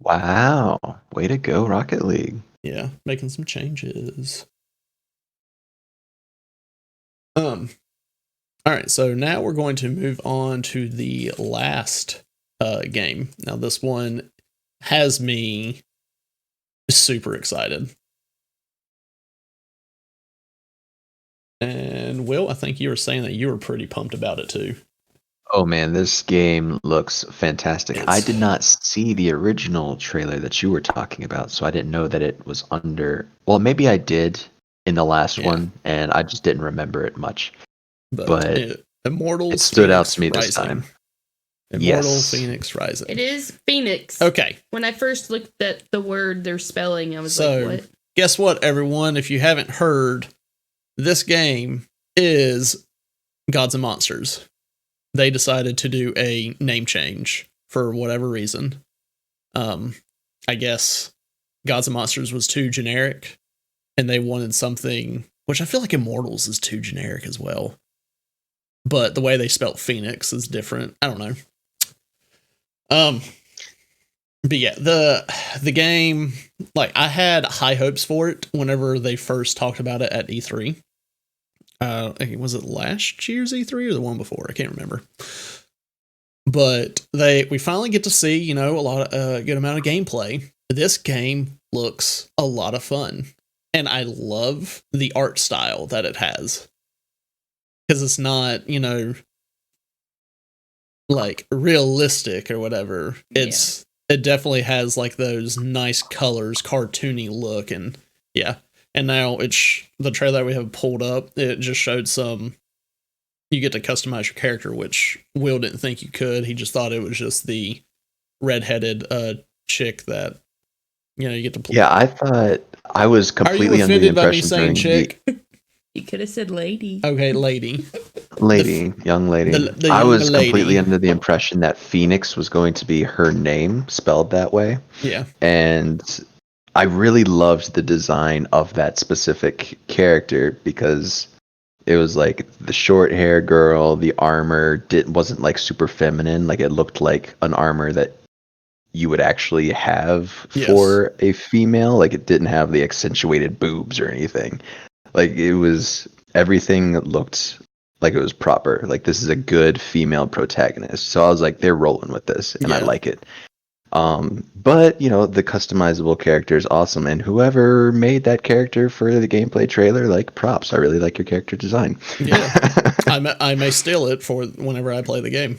Wow. Way to go, Rocket League. Yeah, making some changes. All right, so now we're going to move on to the last game. Now this one has me super excited. And Will, I think you were saying that you were pretty pumped about it too. Oh man, this game looks fantastic. I did not see the original trailer that you were talking about, so I didn't know that it was under. Well, maybe I did in the last one, and I just didn't remember it much. But Immortals, it stood Phoenix out to me Rising. this time. Immortal Phoenix Rising. It is Phoenix. Okay. When I first looked at the word they're spelling, I was like, what? Guess what, everyone? If you haven't heard, this game is Gods and Monsters. They decided to do a name change for whatever reason. I guess Gods and Monsters was too generic, and they wanted something, which I feel like Immortals is too generic as well. But the way they spelt Phoenix is different. I don't know. But yeah, the game, like, I had high hopes for it whenever they first talked about it at E3. Was it last year's E3 or the one before? I can't remember. But we finally get to see, you know, a good amount of gameplay. This game looks a lot of fun, and I love the art style that it has, because it's not, you know, like realistic or whatever. It definitely has like those nice colors, cartoony look, and yeah. And now the trailer that we have pulled up, it just showed you get to customize your character, which Will didn't think you could. He just thought it was just the redheaded chick that, you know, you get to play. Yeah, I thought I was completely under the impression. Are you offended by me saying chick? You could have said lady. Okay, lady. Young lady. I was completely under the impression that Phoenix was going to be her name spelled that way. Yeah. And I really loved the design of that specific character, because it was like the short hair girl, the armor wasn't like super feminine. Like, it looked like an armor that you would actually have for a female. Like, it didn't have the accentuated boobs or anything. Like, everything looked like it was proper. Like, this is a good female protagonist. So I was like, they're rolling with this, and I like it. But, you know, the customizable character is awesome, and whoever made that character for the gameplay trailer, like, props. I really like your character design. Yeah. I may steal it for whenever I play the game.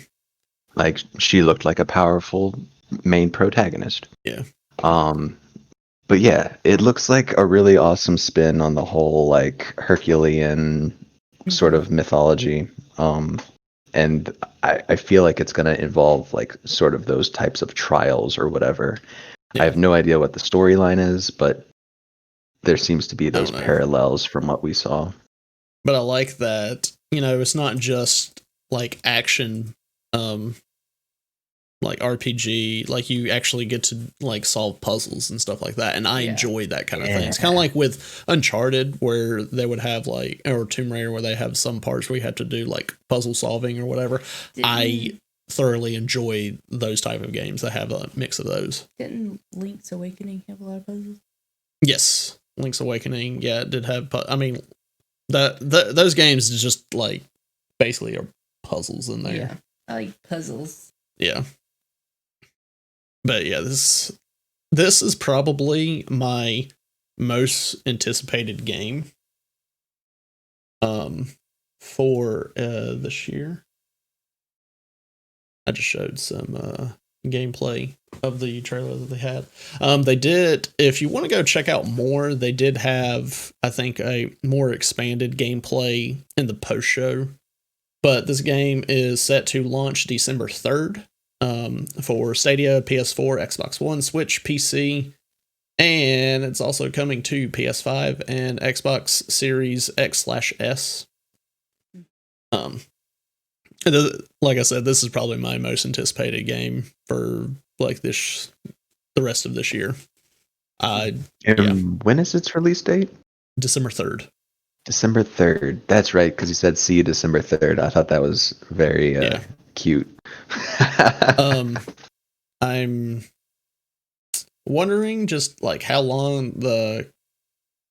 Like, she looked like a powerful main protagonist. Yeah. But yeah, it looks like a really awesome spin on the whole, like, Herculean sort of mythology. And I feel like it's going to involve, like, sort of those types of trials or whatever. Yeah. I have no idea what the storyline is, but there seems to be those parallels from what we saw. But I like that, you know, it's not just like action like RPG, like you actually get to like solve puzzles and stuff like that, and I enjoy that kind of thing. It's kind of like with Uncharted, where they would have like, or Tomb Raider, where they have some parts where you have to do like puzzle solving or whatever. I thoroughly enjoy those type of games that have a mix of those. Didn't Link's Awakening have a lot of puzzles? Yes, Link's Awakening, yeah, it did have. I mean, those games just like basically are puzzles in there. Yeah, I like puzzles. Yeah. But yeah, this is probably my most anticipated game for this year. I just showed some gameplay of the trailer that they had. They did, if you want to go check out more, they did have, I think, a more expanded gameplay in the post show. But this game is set to launch December 3rd. For Stadia, PS4, Xbox One, Switch, PC, and it's also coming to PS5 and Xbox Series X/S. Like I said, this is probably my most anticipated game for like the rest of this year. When is its release date? December 3rd. December 3rd. That's right, because you said see you December 3rd. I thought that was very cute. I'm wondering just like how long the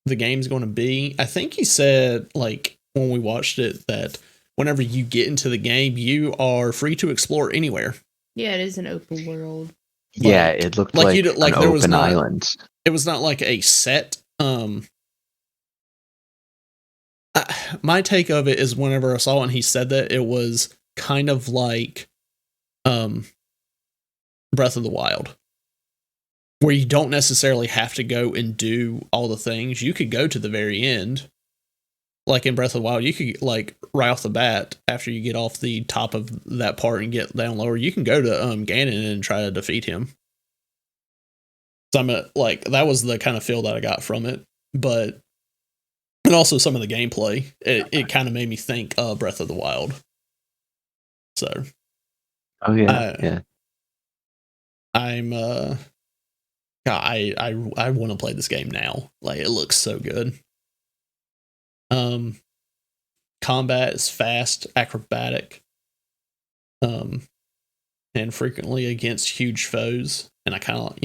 game's going to be. I think he said like when we watched it that whenever you get into the game, you are free to explore anywhere. Yeah, it is an open world. Yeah, it looked like you like an there open was not, island. It was not like a set. My take of it is whenever I saw it and he said that, it was kind of like Breath of the Wild, where you don't necessarily have to go and do all the things. You could go to the very end. Like in Breath of the Wild, you could like right off the bat, after you get off the top of that part and get down lower, you can go to Ganon and try to defeat him. So like that was the kind of feel that I got from it, but and also some of the gameplay, it kind of made me think of Breath of the Wild. So, oh yeah. I'm I want to play this game now. Like it looks so good. Combat is fast, acrobatic, and frequently against huge foes. And I kind of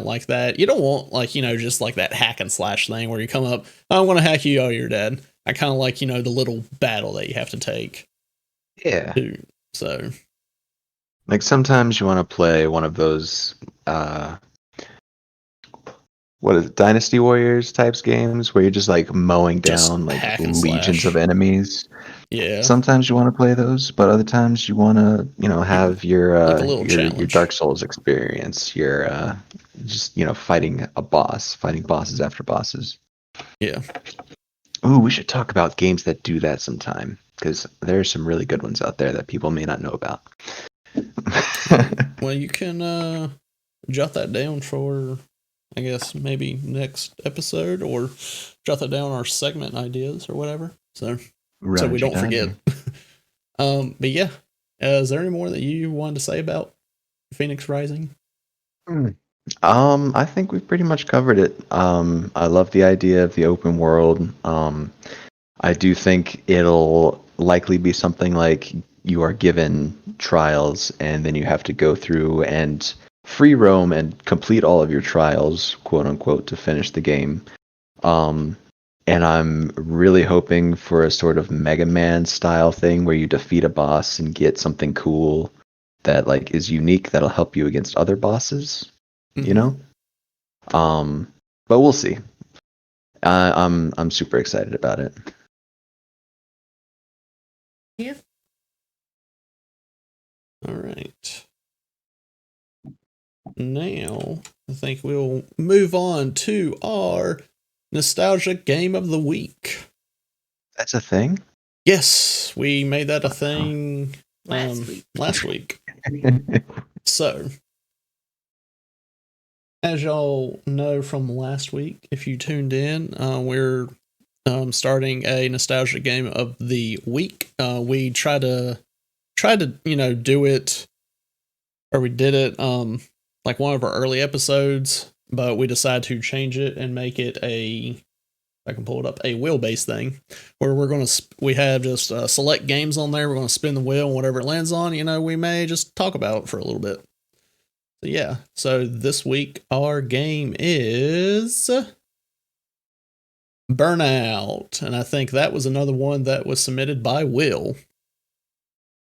like that. You don't want like, just like that hack and slash thing where you come up, I want to hack you, oh, you're dead. I kind of like, the little battle that you have to take. Yeah. So. Like sometimes you want to play one of those, what is it, Dynasty Warriors types games where you're just like mowing down like legions of enemies. Yeah. Sometimes you want to play those, but other times you want to, have your your Dark Souls experience. Your just fighting bosses after bosses. Yeah. Ooh, we should talk about games that do that sometime because there are some really good ones out there that people may not know about. Well, you can jot that down for, I guess, maybe next episode, or jot that down our segment ideas or whatever. So we don't forget. But yeah, is there any more that you wanted to say about Phoenix Rising? I think we've pretty much covered it. I love the idea of the open world. I do think it'll likely be something like you are given trials and then you have to go through and free roam and complete all of your trials, quote unquote, to finish the game. And I'm really hoping for a sort of Mega Man style thing where you defeat a boss and get something cool that like is unique that'll help you against other bosses, But we'll see. I'm super excited about it. Yeah. All right. Now, I think we'll move on to our nostalgic game of the week. That's a thing? Yes, we made that a thing last week. So, as y'all know from last week, if you tuned in, we're starting a nostalgic game of the week. We try to do it or we did it like one of our early episodes, but we decided to change it and make it I can pull it up, a wheel-based thing where we have just select games on there. We're going to spin the wheel and whatever it lands on, we may just talk about it for a little bit. So yeah, so this week our game is Burnout, and I think that was another one that was submitted by Will.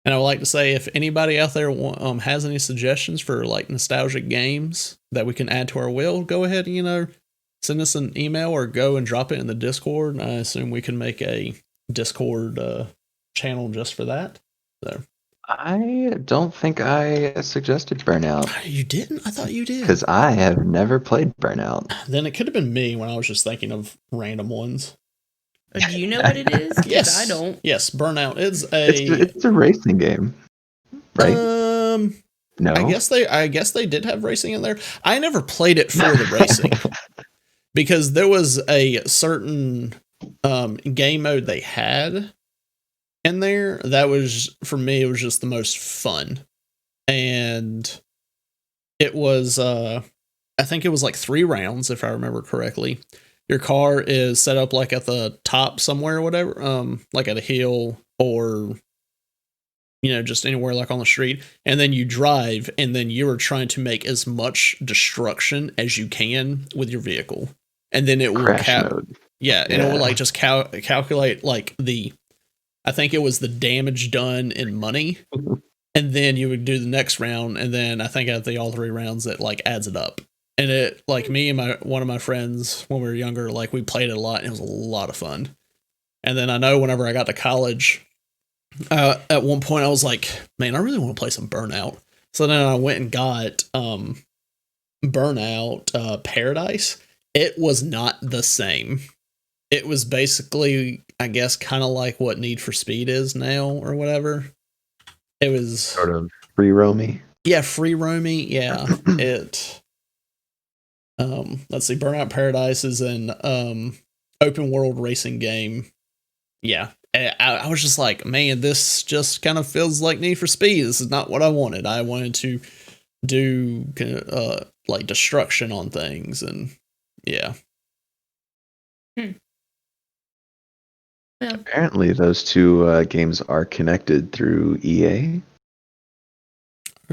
And I would like to say, if anybody out there has any suggestions for like nostalgic games that we can add to our wheel, go ahead and send us an email or go and drop it in the Discord. I assume we can make a Discord channel just for that. So I don't think I suggested Burnout. You didn't? I thought you did. Because I have never played Burnout. Then it could have been me when I was just thinking of random ones. Do you know what it is? Yes, I don't. Yes, Burnout is it's a racing game, right? No. I guess they did have racing in there. I never played it for the racing because there was a certain game mode they had in there that was, for me, it was just the most fun, and it was I think it was like 3 rounds if I remember correctly. Your car is set up like at the top somewhere or whatever, like at a hill or, just anywhere like on the street. And then you drive, and then you are trying to make as much destruction as you can with your vehicle. And then it will and it will like just calculate like I think it was the damage done in money. And then you would do the next round. And then I think at all 3 rounds, it like adds it up. And it, like, me and one of my friends, when we were younger, like, we played it a lot, and it was a lot of fun. And then I know whenever I got to college, at one point I was like, man, I really want to play some Burnout. So then I went and got Burnout Paradise. It was not the same. It was basically, I guess, kind of like what Need for Speed is now or whatever. It was sort of free roamy. Yeah, free roamy. Yeah, let's see, Burnout Paradise is an open world racing game. Yeah, I was just like, man, this just kind of feels like Need for Speed. This is not what I wanted. I wanted to do like destruction on things, and yeah. Well, apparently, those 2 games are connected through EA.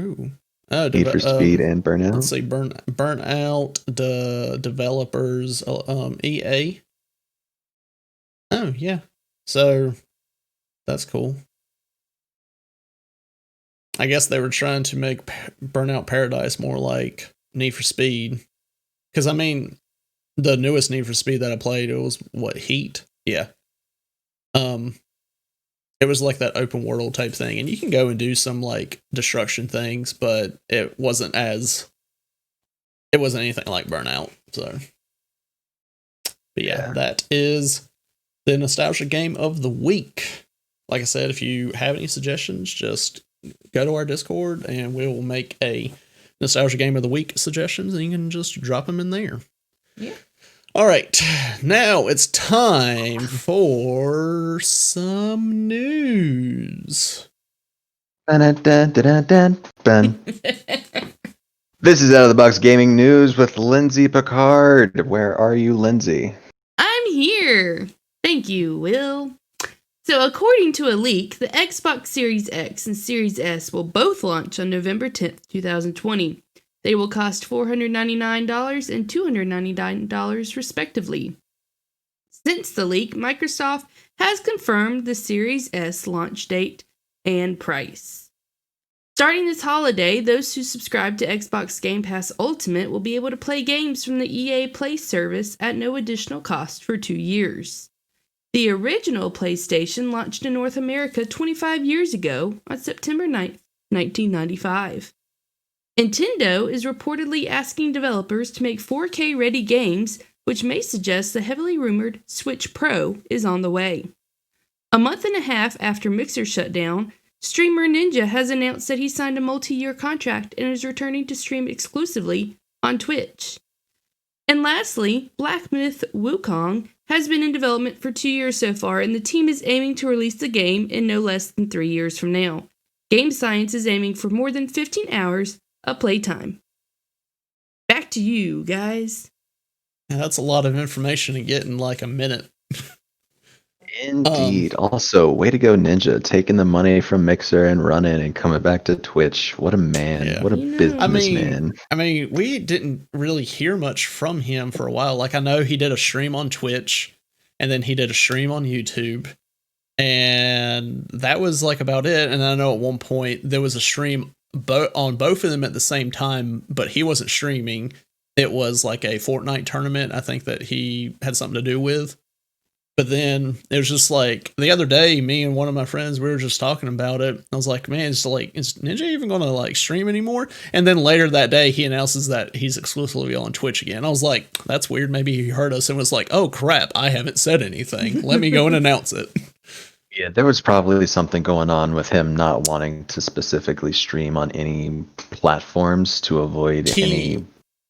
Ooh. Need for Speed and Burnout. Let's see, Burnout, the developers, EA. Oh yeah, so that's cool. I guess they were trying to make Burnout Paradise more like Need for Speed, because I mean, the newest Need for Speed that I played, it was what, Heat? Yeah. It was like that open world type thing, and you can go and do some like destruction things, but it wasn't anything like Burnout. So, but yeah, that is the nostalgia game of the week. Like I said, if you have any suggestions, just go to our Discord and we will make a nostalgia game of the week suggestions, and you can just drop them in there. Yeah. All right, now it's time for some news. This is Out of the Box Gaming News with Lindsay Picard. Where are you, Lindsay? I'm here. Thank you, Will. So, according to a leak, the Xbox Series X and Series S will both launch on November 10th, 2020. They will cost $499 and $299 respectively. Since the leak, Microsoft has confirmed the Series S launch date and price. Starting this holiday, those who subscribe to Xbox Game Pass Ultimate will be able to play games from the EA Play service at no additional cost for 2 years. The original PlayStation launched in North America 25 years ago on September 9th, 1995. Nintendo is reportedly asking developers to make 4K-ready games, which may suggest the heavily rumored Switch Pro is on the way. A month and a half after Mixer shut down, streamer Ninja has announced that he signed a multi-year contract and is returning to stream exclusively on Twitch. And lastly, Black Myth Wukong has been in development for 2 years so far, and the team is aiming to release the game in no less than 3 years from now. Game Science is aiming for more than 15 hours of playtime. Back to you, guys. Yeah, that's a lot of information to get in like a minute. Indeed. Also, way to go, Ninja, taking the money from Mixer and running and coming back to Twitch. What a man. Yeah. What a businessman. I mean, we didn't really hear much from him for a while. Like, I know he did a stream on Twitch, and then he did a stream on YouTube, and that was like about it. And I know at one point there was a stream on both of them at the same time, but he wasn't streaming. It was like a Fortnite tournament, I think, that he had something to do with. But then it was just like the other day, me and one of my friends, we were just talking about it. I was like, man, is Ninja even going to like stream anymore? And then later that day, he announces that he's exclusively on Twitch again. I was like, that's weird. Maybe he heard us and was like, oh crap, I haven't said anything. Let me go and announce it. Yeah, there was probably something going on with him not wanting to specifically stream on any platforms to avoid any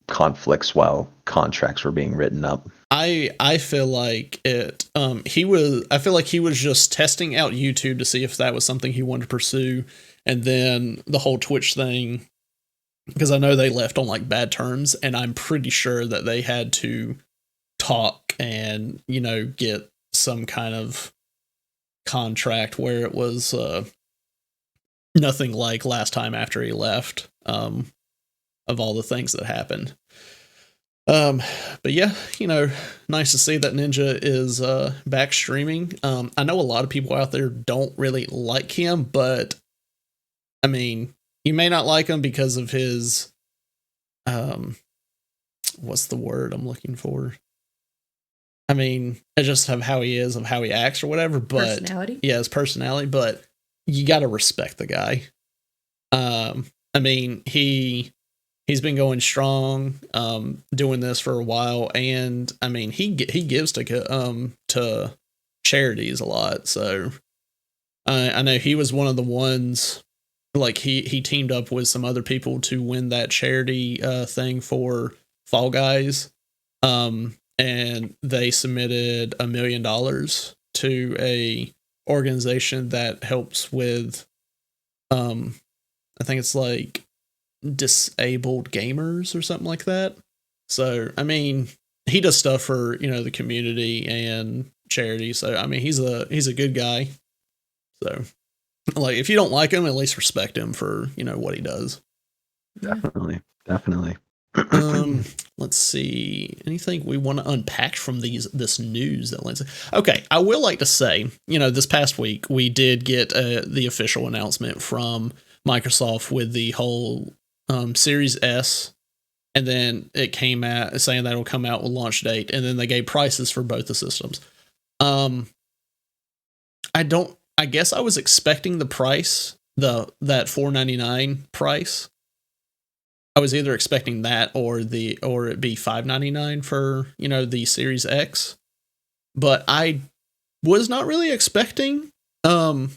conflicts while contracts were being written up. I feel like it. I feel like he was just testing out YouTube to see if that was something he wanted to pursue, and then the whole Twitch thing, because I know they left on like bad terms, and I'm pretty sure that they had to talk and get some kind of contract where it was nothing like last time after he left. Of all the things that happened. But yeah, nice to see that Ninja is back streaming. I know a lot of people out there don't really like him, but I mean, you may not like him because of his what's the word I'm looking for? I mean, I just have how he is, of how he acts or whatever, but personality? Yeah, his personality, but you got to respect the guy. I mean, he's been going strong, doing this for a while, and I mean, he gives to charities a lot. So I know he was one of the ones, like he teamed up with some other people to win that charity thing for Fall Guys, and they submitted $1 million to a organization that helps with, I think it's like disabled gamers or something like that. So I mean, he does stuff for the community and charity. So I mean, he's a good guy. So like, if you don't like him, at least respect him for what he does. Definitely. Let's see, anything we want to unpack from this news that Lindsay. Okay, I will like to say, this past week we did get the official announcement from Microsoft with the whole Series S, and then it came out saying that it'll come out with launch date, and then they gave prices for both the systems. I guess I was expecting the price, that $499 price. I was either expecting that or it be $599 for the Series X, but I was not really expecting the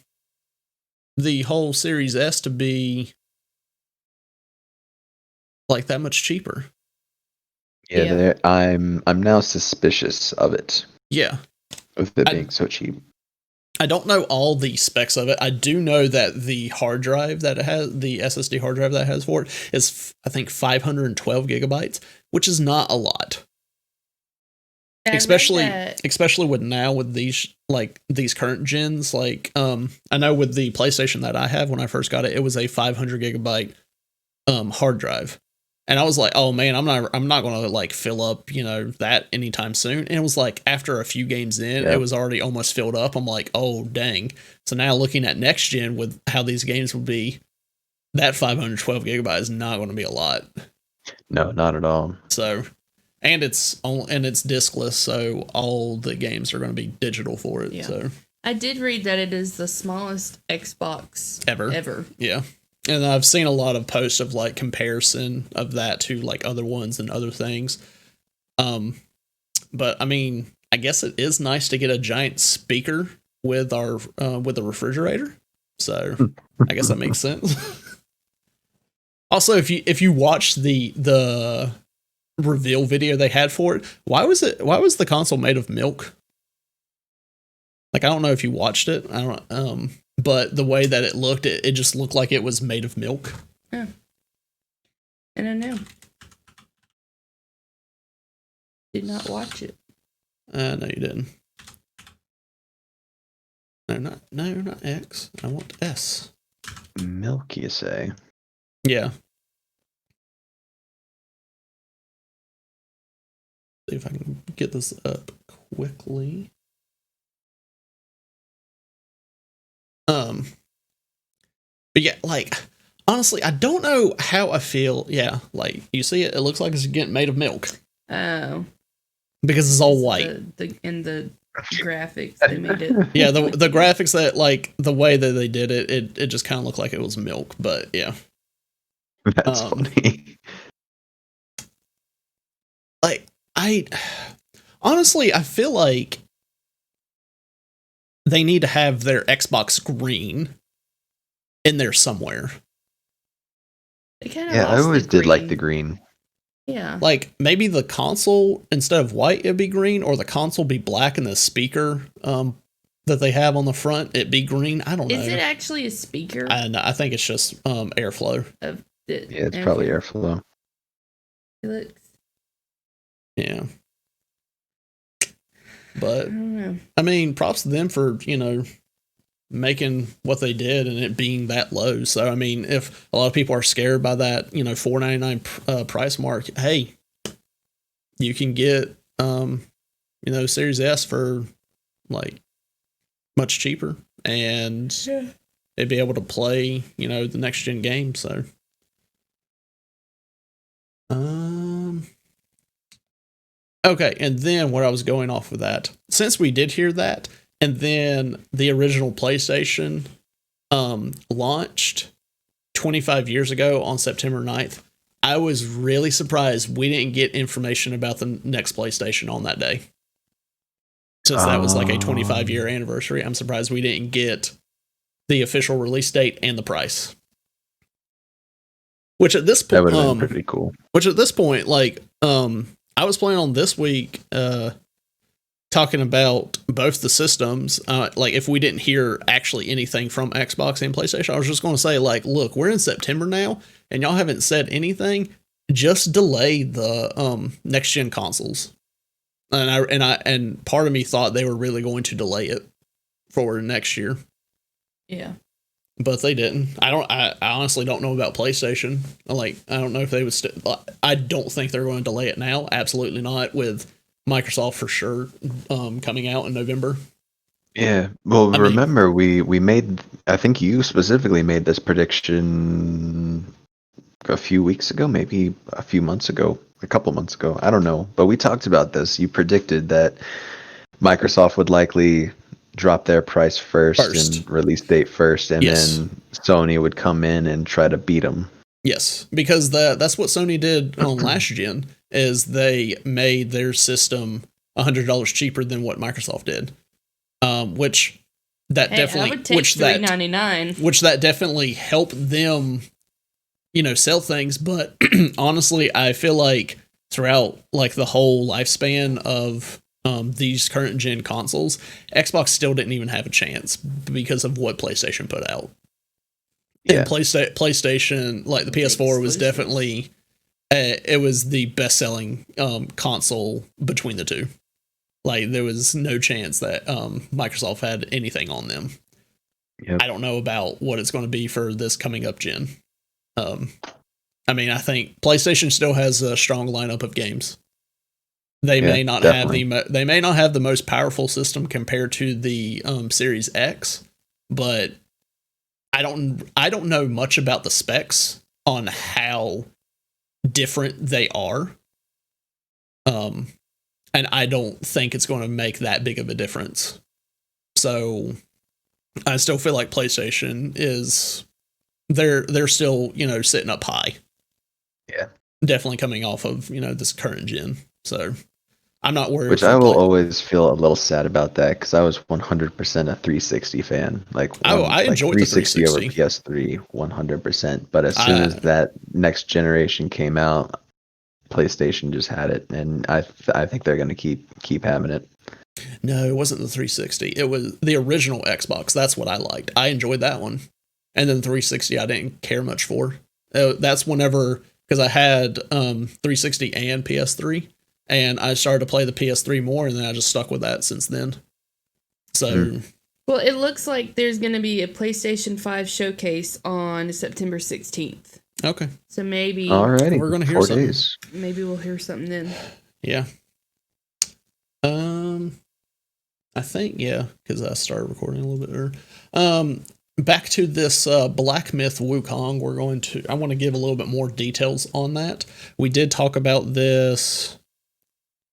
whole Series S to be like that much cheaper. Yeah. I'm now suspicious of it. Yeah, with it being so cheap. I don't know all the specs of it. I do know that the hard drive that it has, the SSD hard drive that it has for it, is I think 512 gigabytes, which is not a lot. Especially with these current gens. Like I know with the PlayStation that I have, when I first got it, it was a 500 gigabyte hard drive. And I was like, oh man, I'm not going to like fill up, that anytime soon. And it was like after a few games in, It was already almost filled up. I'm like, oh dang. So now looking at next gen with how these games will be, that 512 gigabytes is not going to be a lot. No, not at all. So, and it's diskless, so all the games are going to be digital for it. Yeah. So I did read that it is the smallest Xbox ever. Yeah. And I've seen a lot of posts of like comparison of that to like other ones and other things. But I mean, I guess it is nice to get a giant speaker with our with a refrigerator. So I guess that makes sense. Also, if you watch the reveal video they had for it, why was the console made of milk? Like, I don't know if you watched it. I don't but the way that it looked, it just looked like it was made of milk. Yeah. I don't know. Did not watch it. No, you didn't. No, not X. I want S. Milk, you say? Yeah. See if I can get this up quickly. But yeah, like, honestly, I don't know how I feel. Yeah, like, you see it looks like it's getting made of milk. Oh. Because it's all white. The graphics, they made it. Yeah, the graphics, that, like, the way that they did it, it just kind of looked like it was milk, but yeah. That's funny. Like, honestly, I feel like they need to have their Xbox green in there somewhere. Yeah, I always did like the green. Yeah. Like, maybe the console, instead of white, it'd be green, or the console be black and the speaker that they have on the front, it'd be green. I don't know. Is it actually a speaker? I think it's just airflow. Yeah, it's probably airflow. It looks. Yeah. But, I don't know. I mean, props to them for, making what they did and it being that low. So, I mean, if a lot of people are scared by that, $499 price mark, hey, you can get, Series S for, like, much cheaper, and they'd be able to play, the next gen game. So, okay, and then where I was going off with that, since we did hear that, and then the original PlayStation launched 25 years ago on September 9th, I was really surprised we didn't get information about the next PlayStation on that day. Since that was like a 25-year anniversary, I'm surprised we didn't get the official release date and the price. Which at this point, that would have been pretty cool. Which at this point, like, I was planning on this week talking about both the systems. Like, if we didn't hear actually anything from Xbox and PlayStation, I was just going to say, like, look, we're in September now, and y'all haven't said anything. Just delay the next gen consoles. And part of me thought they were really going to delay it for next year. Yeah. But they didn't. I honestly don't know about PlayStation. Like, I don't know if they would. I don't think they're going to delay it now. Absolutely not. With Microsoft for sure coming out in November. Yeah. Well, remember we made. I think you specifically made this prediction a few weeks ago, maybe a few months ago, a couple months ago. I don't know, but we talked about this. You predicted that Microsoft would likely drop their price first and release date first, and then Sony would come in and try to beat them. Yes, because that's what Sony did on last gen, is they made their system $100 cheaper than what Microsoft did, which that definitely, I would take $399, which that definitely helped them, sell things. But honestly, I feel like throughout like the whole lifespan of these current gen consoles, Xbox still didn't even have a chance because of what PlayStation put out. Yeah. And PlayStation, like the PS4, was definitely it was the best selling console between the two. Like, there was no chance that Microsoft had anything on them. Yep. I don't know about what it's going to be for this coming up gen. I mean, I think PlayStation still has a strong lineup of games. They may not have the most powerful system compared to the Series X, but I don't know much about the specs on how different they are. And I don't think it's going to make that big of a difference. So I still feel like PlayStation is they're still, sitting up high. Yeah. Definitely coming off of, this current gen. So I'm not worried. Which I will always feel a little sad about that, because I was 100% a 360 fan. I enjoyed 360 the 360 over PS3, 100%. But as soon as that next generation came out, PlayStation just had it, and I think they're going to keep having it. No, it wasn't the 360. It was the original Xbox. That's what I liked. I enjoyed that one. And then 360, I didn't care much for. That's whenever, because I had 360 and PS3, and I started to play the PS3 more, and then I just stuck with that since then. So, well, it looks like there's going to be a PlayStation 5 showcase on September 16th. okay. So maybe Alrighty, we're gonna hear 4 something. days. Maybe we'll hear something then. Yeah. I think, yeah, because I started recording a little bit earlier. Back to this Black Myth Wukong, I want to give a little bit more details on that. We did talk about this.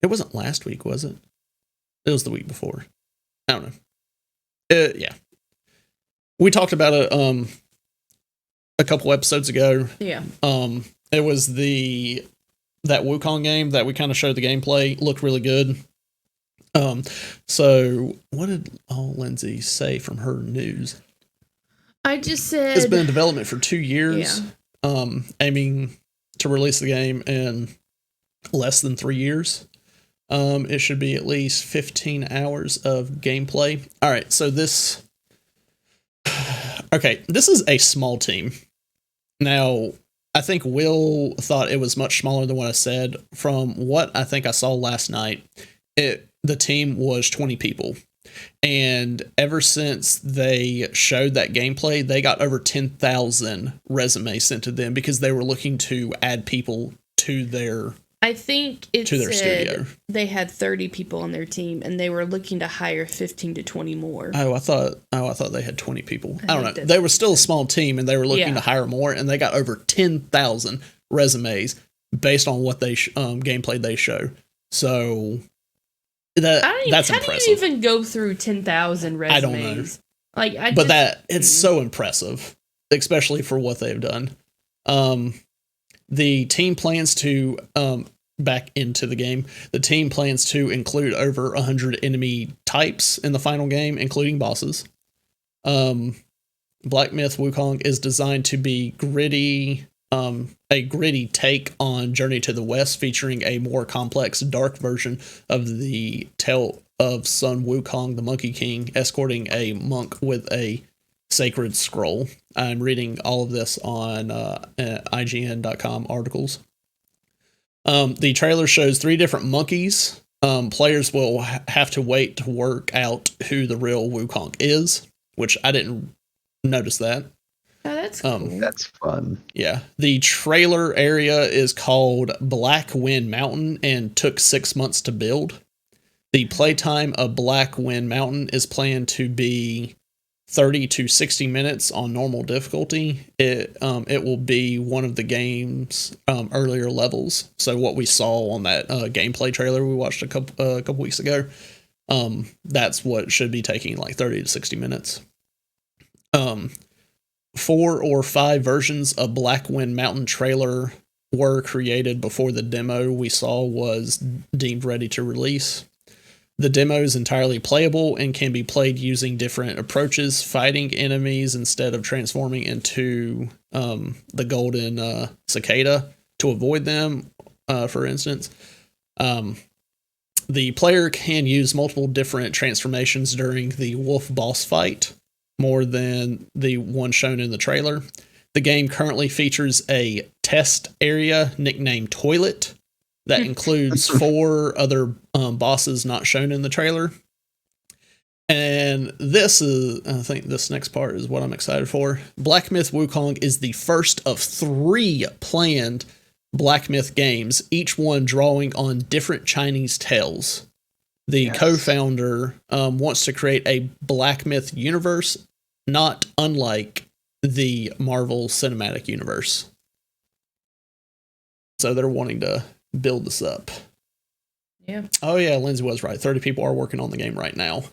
It wasn't last week, was it? It was the week before. I don't know. Yeah. We talked about it a couple episodes ago. Yeah. It was that Wukong game that we kind of showed the gameplay. Looked really good. So what did Lindsay say from her news? I just said It's been in development for 2 years. Yeah. Aiming to release the game in less than 3 years. It should be at least 15 hours of gameplay. All right, so this is a small team. Now, I think Will thought it was much smaller than what I said. From what I think I saw last night, the team was 20 people. And ever since they showed that gameplay, they got over 10,000 resumes sent to them because they were looking to add people to their I think it to their said studio. They had 30 people on their team, and they were looking to hire 15 to 20 more. I thought they had 20 people. I don't know. that's They were still a small team, and they were looking Yeah. to hire more, and they got over 10,000 resumes based on what they gameplay they show. So that's impressive. How do you even go through 10,000 resumes? I don't know. Like, it's so impressive, especially for what they've done. The team plans to back into the game. The team plans to include over 100 enemy types in the final game, including bosses. Black Myth Wukong is designed to be gritty, a gritty take on Journey to the West, featuring a more complex, dark version of the tale of Sun Wukong, the Monkey King, escorting a monk with a sacred scroll. I'm reading all of this on IGN.com articles. The trailer shows 3 different monkeys. Players will have to wait to work out who the real Wukong is, which I didn't notice that. Oh, that's cool. That's fun. Yeah. The trailer area is called Black Wind Mountain and took 6 months to build. The playtime of Black Wind Mountain is planned to be 30 to 60 minutes on normal difficulty. It will be one of the game's earlier levels. So what we saw on that gameplay trailer we watched a couple weeks ago, that's what should be taking like 30 to 60 minutes. 4 or 5 versions of Black Wind Mountain trailer were created before the demo we saw was deemed ready to release. The demo is entirely playable and can be played using different approaches, fighting enemies instead of transforming into the golden cicada to avoid them, for instance. The player can use multiple different transformations during the wolf boss fight, more than the one shown in the trailer. The game currently features a test area nicknamed Toilet that includes 4 other bosses not shown in the trailer. And I think this next part is what I'm excited for. Black Myth Wukong is the first of 3 planned Black Myth games, each one drawing on different Chinese tales. The co-founder wants to create a Black Myth universe, not unlike the Marvel Cinematic Universe. So they're wanting to build this up. Yeah. Oh yeah, Lindsay was right. 30 people are working on the game right now.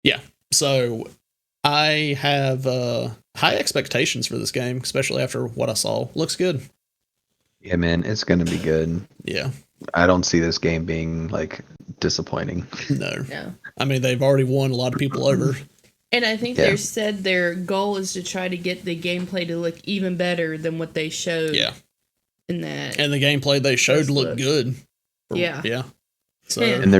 Yeah. So I have high expectations for this game, especially after what I saw. Looks good. Yeah, man, it's gonna be good. Yeah. I don't see this game being like disappointing. No. No. I mean, they've already won a lot of people over. And I think they said their goal is to try to get the gameplay to look even better than what they showed. Yeah. In that. And the gameplay they showed looked good. Yeah. So and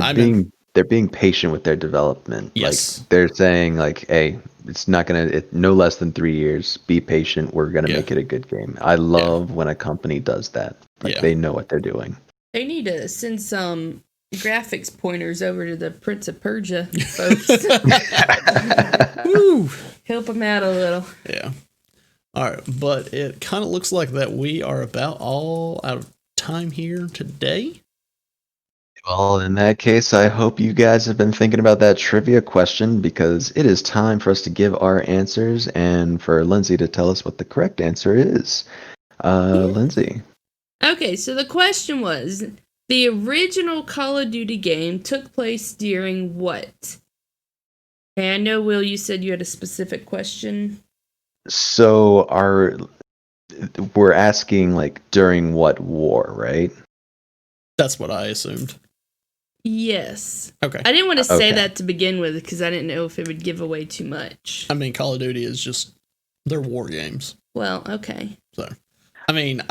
they're being patient with their development. Yes. Like they're saying like, hey, it's not gonna no less than 3 years. Be patient. We're gonna make it a good game. I love when a company does that. Like they know what they're doing. They need to send some graphics pointers over to the Prince of Persia folks. Woo. Help them out a little. Yeah. All right, but it kind of looks like that we are about all out of time here today. Well, in that case, I hope you guys have been thinking about that trivia question because it is time for us to give our answers and for Lindsay to tell us what the correct answer is. Lindsay. Okay, so the question was, the original Call of Duty game took place during what? And I know, Will, you said you had a specific question. So we're asking like during what war, right? That's what I assumed. Yes. Okay. I didn't want to say that to begin with because I didn't know if it would give away too much. I mean, Call of Duty is just they're war games. Well, okay. So, I mean,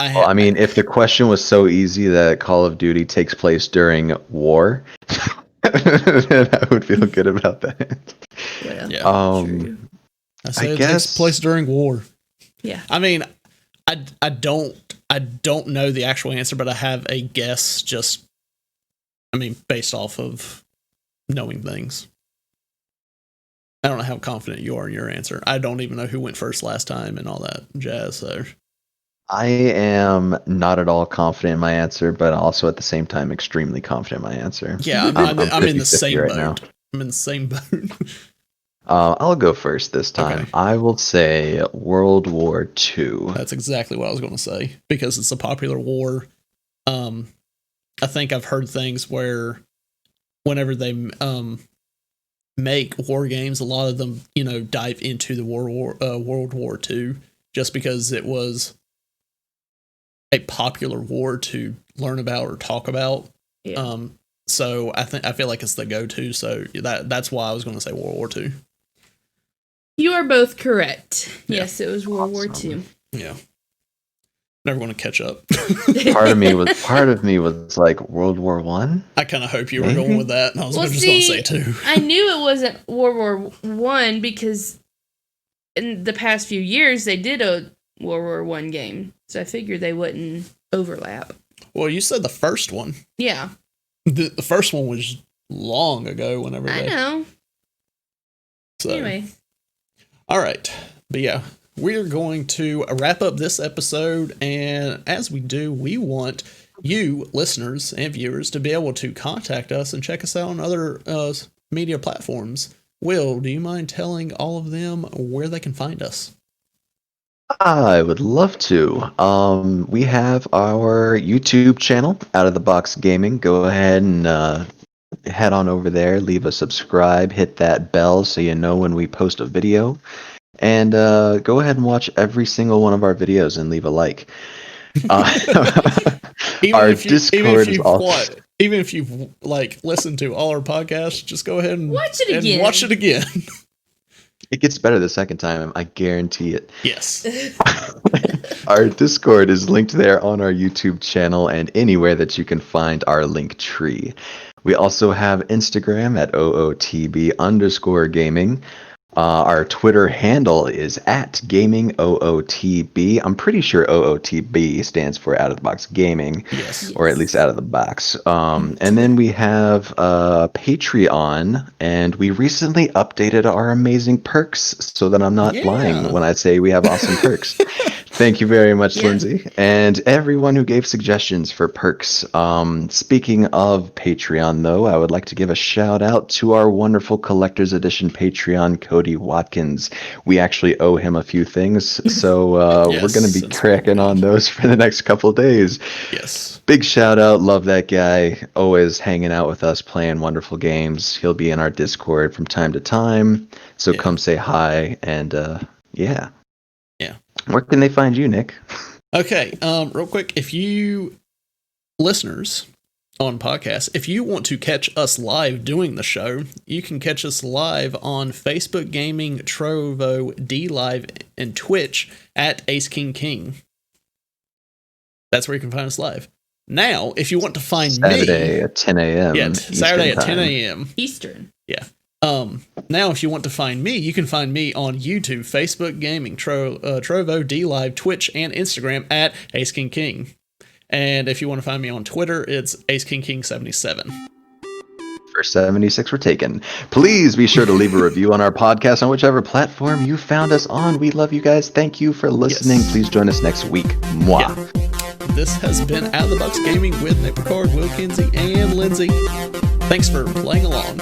if the question was so easy that Call of Duty takes place during war, then I would feel good about that. Well, true. I say it takes place during war. Yeah. I mean, I don't know the actual answer, but I have a guess based off of knowing things. I don't know how confident you are in your answer. I don't even know who went first last time and all that jazz. So I am not at all confident in my answer, but also at the same time extremely confident in my answer. Yeah, I'm in the same boat. Now. I'm in the same boat. I'll go first this time. Okay. I will say World War II. That's exactly what I was going to say because it's a popular war. I think I've heard things where whenever they make war games, a lot of them, dive into the World War II just because it was a popular war to learn about or talk about. Yeah. So I feel like it's the go-to. So that's why I was going to say World War II. You are both correct. Yeah. Yes, it was World War II. Yeah. Never going to catch up. part of me was like World War One. I kind of hope you were going with that, and I was just going to say two. I knew it wasn't World War One because in the past few years they did a World War One game, so I figured they wouldn't overlap. Well, you said the first one. Yeah. The first one was long ago. Whenever I know. So anyway. All right, but yeah. We're going to wrap up this episode, and as we do, we want you, listeners and viewers, to be able to contact us and check us out on other media platforms. Will, do you mind telling all of them where they can find us? I would love to. We have our YouTube channel, Out of the Box Gaming. Go ahead and head on over there, leave a subscribe, hit that bell so you know when we post a video. And go ahead and watch every single one of our videos and leave a like. Our Discord is also... Even if you've listened to all our podcasts, just go ahead and watch it again. It gets better the second time, I guarantee it. Yes. Our Discord is linked there on our YouTube channel and anywhere that you can find our link tree. We also have Instagram at OOTB_gaming. Our Twitter handle is @GamingOOTB. I'm pretty sure OOTB stands for Out of the Box Gaming, yes, or at least Out of the Box. And then we have Patreon, and we recently updated our amazing perks so that I'm not lying when I say we have awesome perks. Thank you very much, Lindsay, and everyone who gave suggestions for perks. Speaking of Patreon, though, I would like to give a shout out to our wonderful Collector's Edition Patreon, Cody Watkins. We actually owe him a few things, so we're going to be cracking on those for the next couple days. Yes. Big shout out. Love that guy. Always hanging out with us, playing wonderful games. He'll be in our Discord from time to time, so come say hi, and yeah. Where can they find you, Nick? Okay, real quick, if you listeners on podcasts. If you want to catch us live doing the show, you can catch us live on Facebook Gaming, Trovo, D Live, and Twitch at Ace King King. That's where you can find us live. Now, if you want to find Saturday at 10 a.m. Yeah, Saturday at 10 a.m. Eastern. Yeah. Now, if you want to find me, you can find me on YouTube, Facebook Gaming, Trovo, D Live, Twitch, and Instagram at Ace King King. And if you want to find me on Twitter, it's Ace King King 77. First 76 were taken. Please be sure to leave a review on our podcast on whichever platform you found us on. We love you guys. Thank you for listening. Yes. Please join us next week. Mwah. Yeah. This has been Out of the Box Gaming with Nick Ricard, Will Kinsey, and Lindsay. Thanks for playing along.